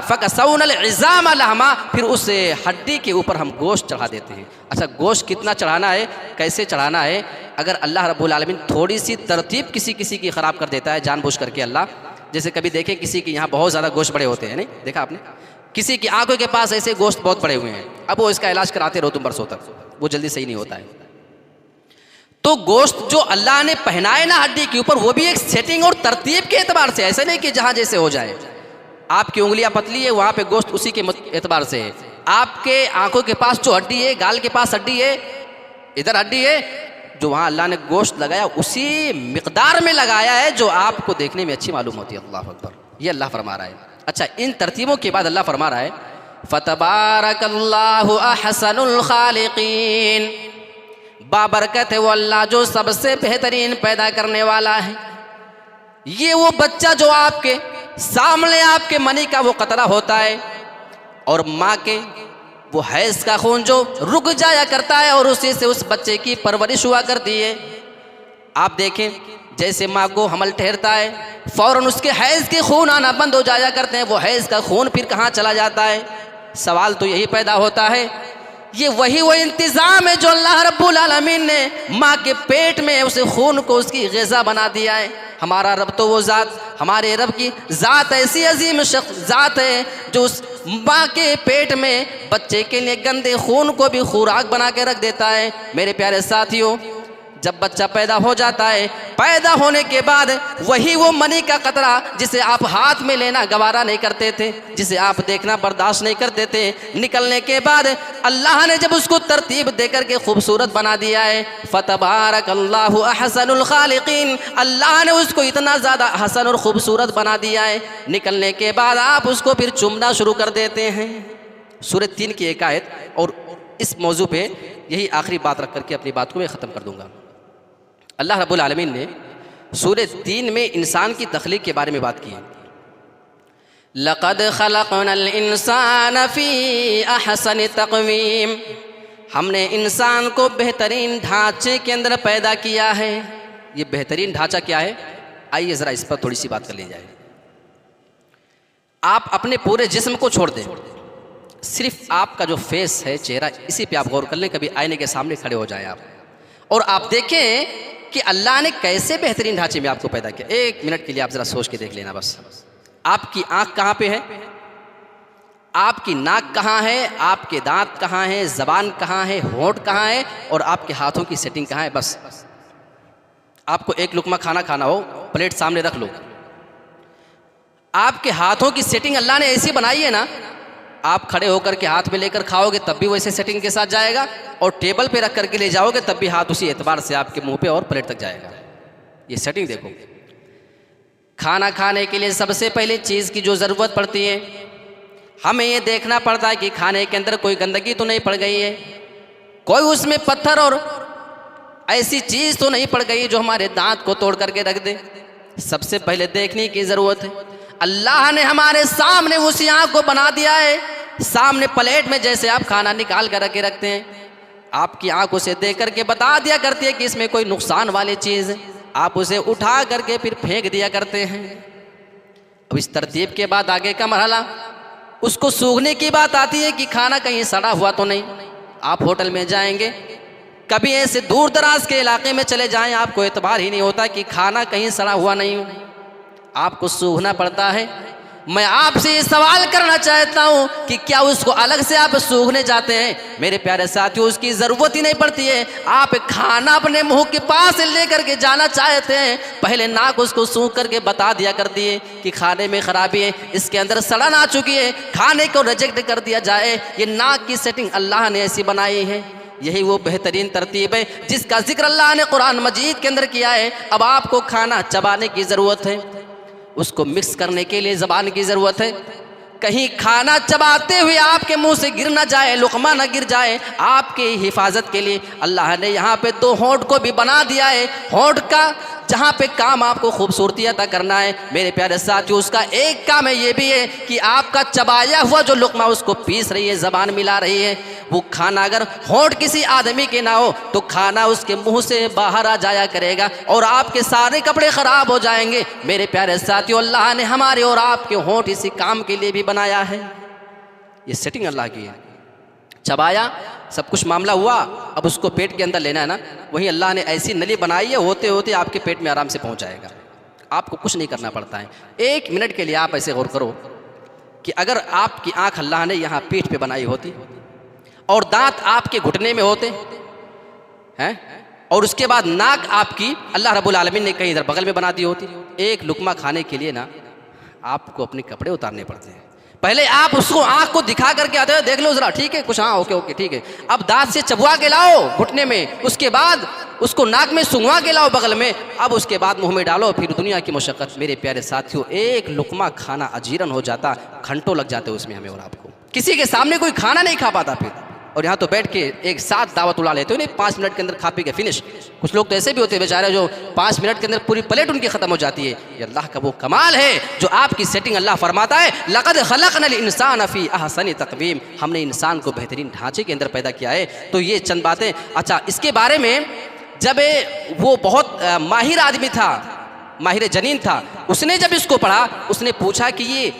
फकसौनल इज़ाम लहमा, फिर उस हड्डी के ऊपर हम गोश्त चढ़ा देते हैं। अच्छा, गोश्त कितना चढ़ाना है, कैसे चढ़ाना है? अगर अल्लाह रब्बुल आलमीन थोड़ी सी तरतीब किसी किसी की ख़राब कर देता है जानबूझ करके अल्लाह, जैसे कभी देखें किसी के यहाँ बहुत ज़्यादा गोश्त बड़े होते हैं, नहीं देखा आपने, किसी की आंखों के पास ऐसे गोश्त बहुत बड़े हुए हैं, अब वो इसका इलाज कराते रहो तुम बरसों तक, वो जल्दी सही नहीं होता है। तो गोश्त जो अल्लाह ने पहनाए ना हड्डी के ऊपर, वो भी एक सेटिंग और तरतीब के एतबार से, ऐसे नहीं कि जहाँ जैसे हो जाए। आपकी उंगलियां पतली है, वहाँ पे गोश्त उसी के एतबार से है। आपके आंखों के पास जो हड्डी है, गाल के पास हड्डी है, इधर हड्डी है, जो वहाँ अल्लाह ने गोश्त लगाया उसी मिकदार में लगाया है जो आपको देखने में अच्छी मालूम होती है। अल्लाह अकबर, ये अल्लाह फरमा रहा है। अच्छा, इन तरतीबों के बाद अल्लाह फरमा रहा है फतबारकल्लाहु अहसनुल खालिकीन, बाबरकत है वो अल्लाह जो सबसे बेहतरीन पैदा करने वाला है। ये वो बच्चा जो आपके सामने आपके मनी का वो कतरा होता है, और माँ के वो हैज़ का खून जो रुक जाया करता है और उसी से उस बच्चे की परवरिश हुआ करती है। आप देखें जैसे माँ को हमल ठहरता है, फ़ौरन उसके हैज़ के खून आना बंद हो जाया करते हैं। वो हैज़ का खून फिर कहाँ चला जाता है? सवाल तो यही पैदा होता है, ये वही वो इंतज़ाम है जो अल्लाह रब्बुल आलमीन ने माँ के पेट में उसे खून को उसकी ग़िज़ा बना दिया है। हमारा रब तो वो ज़ात, हमारे रब की ज़ात ऐसी अजीम ज़ात है जो उस माँ के पेट में बच्चे के लिए गंदे खून को भी खुराक बना के रख देता है। मेरे प्यारे साथियों, जब बच्चा पैदा हो जाता है, पैदा होने के बाद वही वो मनी का कतरा जिसे आप हाथ में लेना गवारा नहीं करते थे, जिसे आप देखना बर्दाश्त नहीं करते थे, निकलने के बाद अल्लाह ने जब उसको तरतीब देकर के खूबसूरत बना दिया है, फतबारकल्लाहु अहसनुल खालिकीन, अल्लाह ने उसको इतना ज़्यादा हसन और ख़ूबसूरत बना दिया है, निकलने के बाद आप उसको फिर चूमना शुरू कर देते हैं। सूरह 3 की एक आयत, और इस मौजू पे यही आखिरी बात रख करके अपनी बात को मैं ख़त्म कर दूँगा। अल्लाह रब्बुल आलमीन ने सूरह 3 में इंसान की तख्लीक के बारे में बात की है। लक़द खलक़नल इंसान फ़ी अहसनि तक़वीम, हमने इंसान को बेहतरीन ढांचे के अंदर पैदा किया है। ये बेहतरीन ढांचा क्या है? आइए ज़रा इस पर थोड़ी सी बात कर ली जाए। आप अपने पूरे जिस्म को छोड़ दें, सिर्फ आपका जो फेस है, चेहरा, इसी पे आप गौर कर लें। कभी आईने के सामने खड़े हो जाएं आप, और आप देखें कि अल्लाह ने कैसे बेहतरीन ढांचे में आपको पैदा किया। एक मिनट के लिए आप ज़रा सोच के देख लेना बस। आपकी आँख कहाँ पे है? आपकी नाक कहाँ है? आपके दांत कहाँ हैं? ज़बान कहाँ है? होंठ कहाँ है? और आपके हाथों की सेटिंग कहाँ है? बस आपको एक लुकमा खाना खाना हो, प्लेट सामने रख लो, आपके हाथों की सेटिंग अल्लाह ने ऐसी बनाई है ना, आप खड़े होकर के हाथ में लेकर खाओगे तब भी वैसे सेटिंग के साथ जाएगा, और टेबल पे रख करके ले जाओगे तब भी हाथ उसी एतबार से आपके मुंह पे और प्लेट तक जाएगा। ये सेटिंग देखो। खाना खाने के लिए सबसे पहले चीज़ की जो ज़रूरत पड़ती है, हमें ये देखना पड़ता है कि खाने के अंदर कोई गंदगी तो नहीं पड़ गई है, कोई उसमें पत्थर और ऐसी चीज़ तो नहीं पड़ गई जो हमारे दांत को तोड़ करके रख दे। सबसे पहले देखने की ज़रूरत है। अल्लाह ने हमारे सामने उसी आँख को बना दिया है, सामने प्लेट में जैसे आप खाना निकाल कर रखे रखते हैं, आपकी आँख उसे देख करके बता दिया करती है कि इसमें कोई नुकसान वाली चीज़ है, आप उसे उठा करके फिर फेंक दिया करते हैं। अब इस तरतीब के बाद आगे का मरहला, उसको सूखने की बात आती है कि खाना कहीं सड़ा हुआ तो नहीं। आप होटल में जाएंगे, कभी ऐसे दूर दराज के इलाके में चले जाएं, आपको एतबार ही नहीं होता कि खाना कहीं सड़ा हुआ नहीं हो, आपको सूखना पड़ता है। मैं आपसे ये सवाल करना चाहता हूँ कि क्या उसको अलग से आप सूखने जाते हैं? मेरे प्यारे साथियों, उसकी ज़रूरत ही नहीं पड़ती है। आप खाना अपने मुंह के पास लेकर के जाना चाहते हैं, पहले नाक उसको सूख करके बता दिया करती है कि खाने में ख़राबी है, इसके अंदर सड़न आ चुकी है, खाने को रिजेक्ट कर दिया जाए। ये नाक की सेटिंग अल्लाह ने ऐसी बनाई है। यही वो बेहतरीन तरतीब है जिसका जिक्र अल्लाह ने कुरान मजीद के अंदर किया है। अब आपको खाना चबाने की ज़रूरत है, उसको मिक्स करने के लिए ज़बान की ज़रूरत है। कहीं खाना चबाते हुए आपके मुंह से गिर ना जाए, लुक़मा ना गिर जाए, आपके हिफाजत के लिए अल्लाह ने यहाँ पे 2 होंठ को भी बना दिया है। होंठ का जहाँ पे काम आपको खूबसूरती अता करना है, मेरे प्यारे साथियों, उसका एक काम है ये भी है कि आपका चबाया हुआ जो लुक़मा उसको पीस रही है, ज़बान मिला रही है। वो खाना अगर होंठ किसी आदमी के ना हो तो खाना उसके मुंह से बाहर आ जाया करेगा और आपके सारे कपड़े ख़राब हो जाएंगे। मेरे प्यारे साथियों, अल्लाह ने हमारे और आपके होंठ इसी काम के लिए भी बनाया है। ये सेटिंग अल्लाह की है। चबाया, सब कुछ मामला हुआ, अब उसको पेट के अंदर लेना है ना, वहीं अल्लाह ने ऐसी नली बनाई है, होते होते आपके पेट में आराम से पहुंच जाएगा। आपको कुछ नहीं करना पड़ता है। 1 मिनट के लिए आप ऐसे गौर करो कि अगर आपकी आंख अल्लाह ने यहाँ पीठ पे बनाई होती और दांत आपके घुटने में होते हैं, और उसके बाद नाक आपकी अल्लाह रब्बुल आलमीन ने कहीं इधर बगल में बना दी होती, एक लुकमा खाने के लिए ना आपको अपने कपड़े उतारने पड़ते हैं। पहले आप उसको आँख को दिखा करके आते हो, देख लो ज़रा, ठीक है कुछ, हाँ ओके ओके ठीक है। अब दांत से चबवा के लाओ घुटने में, उसके बाद उसको नाक में सुंघवा के लाओ बगल में, अब उसके बाद मुंह में डालो, फिर दुनिया की मशक्क़त। मेरे प्यारे साथियों, एक लुकमा खाना अजीरन हो जाता, घंटों लग जाते उसमें हमें और आपको। किसी के सामने कोई खाना नहीं खा पाता फिर, और यहाँ तो बैठ के एक साथ दावत उड़ा लेते हो, नहीं 5 मिनट के अंदर खा पी के फिनिश। कुछ लोग तो ऐसे भी होते हैं बेचारे जो 5 मिनट के अंदर पूरी प्लेट उनकी ख़त्म हो जाती है। ये अल्लाह का वो कमाल है जो आपकी सेटिंग अल्लाह फरमाता है, लक़द ख़लक़नल इंसान फ़ी अहसनि तक़वीम, हमने इंसान को बेहतरीन ढांचे के अंदर पैदा किया है। तो ये चंद बातें। अच्छा, इसके बारे में जब वो बहुत माहिर आदमी था, माहिर जनीन था, उसने जब इसको पढ़ा, उसने पूछा कि ये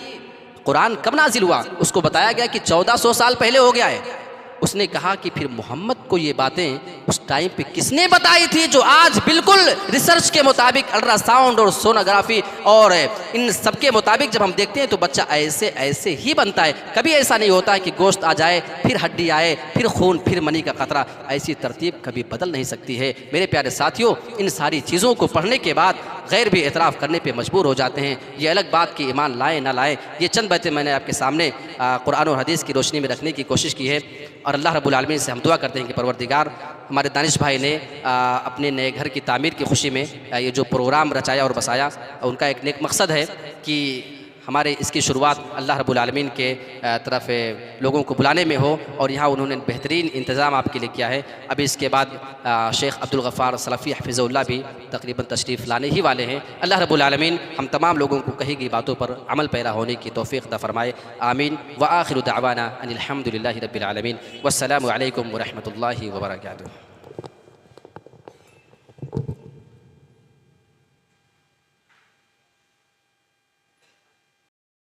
कुरान कब नाजिल हुआ। उसको बताया गया कि 1400 साल पहले हो गया है। उसने कहा कि फिर मोहम्मद को ये बातें उस टाइम पे किसने बताई थी, जो आज बिल्कुल रिसर्च के मुताबिक अल्ट्रासाउंड और सोनोग्राफी और इन सब के मुताबिक जब हम देखते हैं तो बच्चा ऐसे ऐसे ही बनता है। कभी ऐसा नहीं होता है कि गोश्त आ जाए, फिर हड्डी आए, फिर खून, फिर मनी का खतरा। ऐसी तरतीब कभी बदल नहीं सकती है। मेरे प्यारे साथियों, इन सारी चीज़ों को पढ़ने के बाद गैर भी एतराफ़ करने पे मजबूर हो जाते हैं। ये अलग बात कि ईमान लाए ना लाए। ये चंद बातें मैंने आपके सामने कुरान और हदीस की रोशनी में रखने की कोशिश की है। और अल्लाह रब्बुल आलमीन से हम दुआ करते हैं कि परवरदिगार हमारे दानिश भाई ने अपने नए घर की तामीर की खुशी में ये जो प्रोग्राम रचाया और बसाया, उनका एक नेक मकसद है कि हमारे इसकी शुरुआत अल्लाह रब्बुल आलमीन के तरफ लोगों को बुलाने में हो। और यहाँ उन्होंने बेहतरीन इंतज़ाम आपके लिए किया है। अभी इसके बाद शेख अब्दुल गफ़ार सलफ़ी हफ़िज़हुल्लाह भी तकरीबन तशरीफ़ लाने ही वाले हैं। अल्लाह रब्बुल आलमीन हम तमाम लोगों को कही गई बातों पर अमल पैरा होने की तौफ़ीक़ अता फ़रमाए। आमीन व आखिरु दअवाना अनिल हम्दुलिल्लाहि रब्बिल आलमीन। वस्सलामु अलैकुम व रहमतुल्लाहि व बरकातुहू।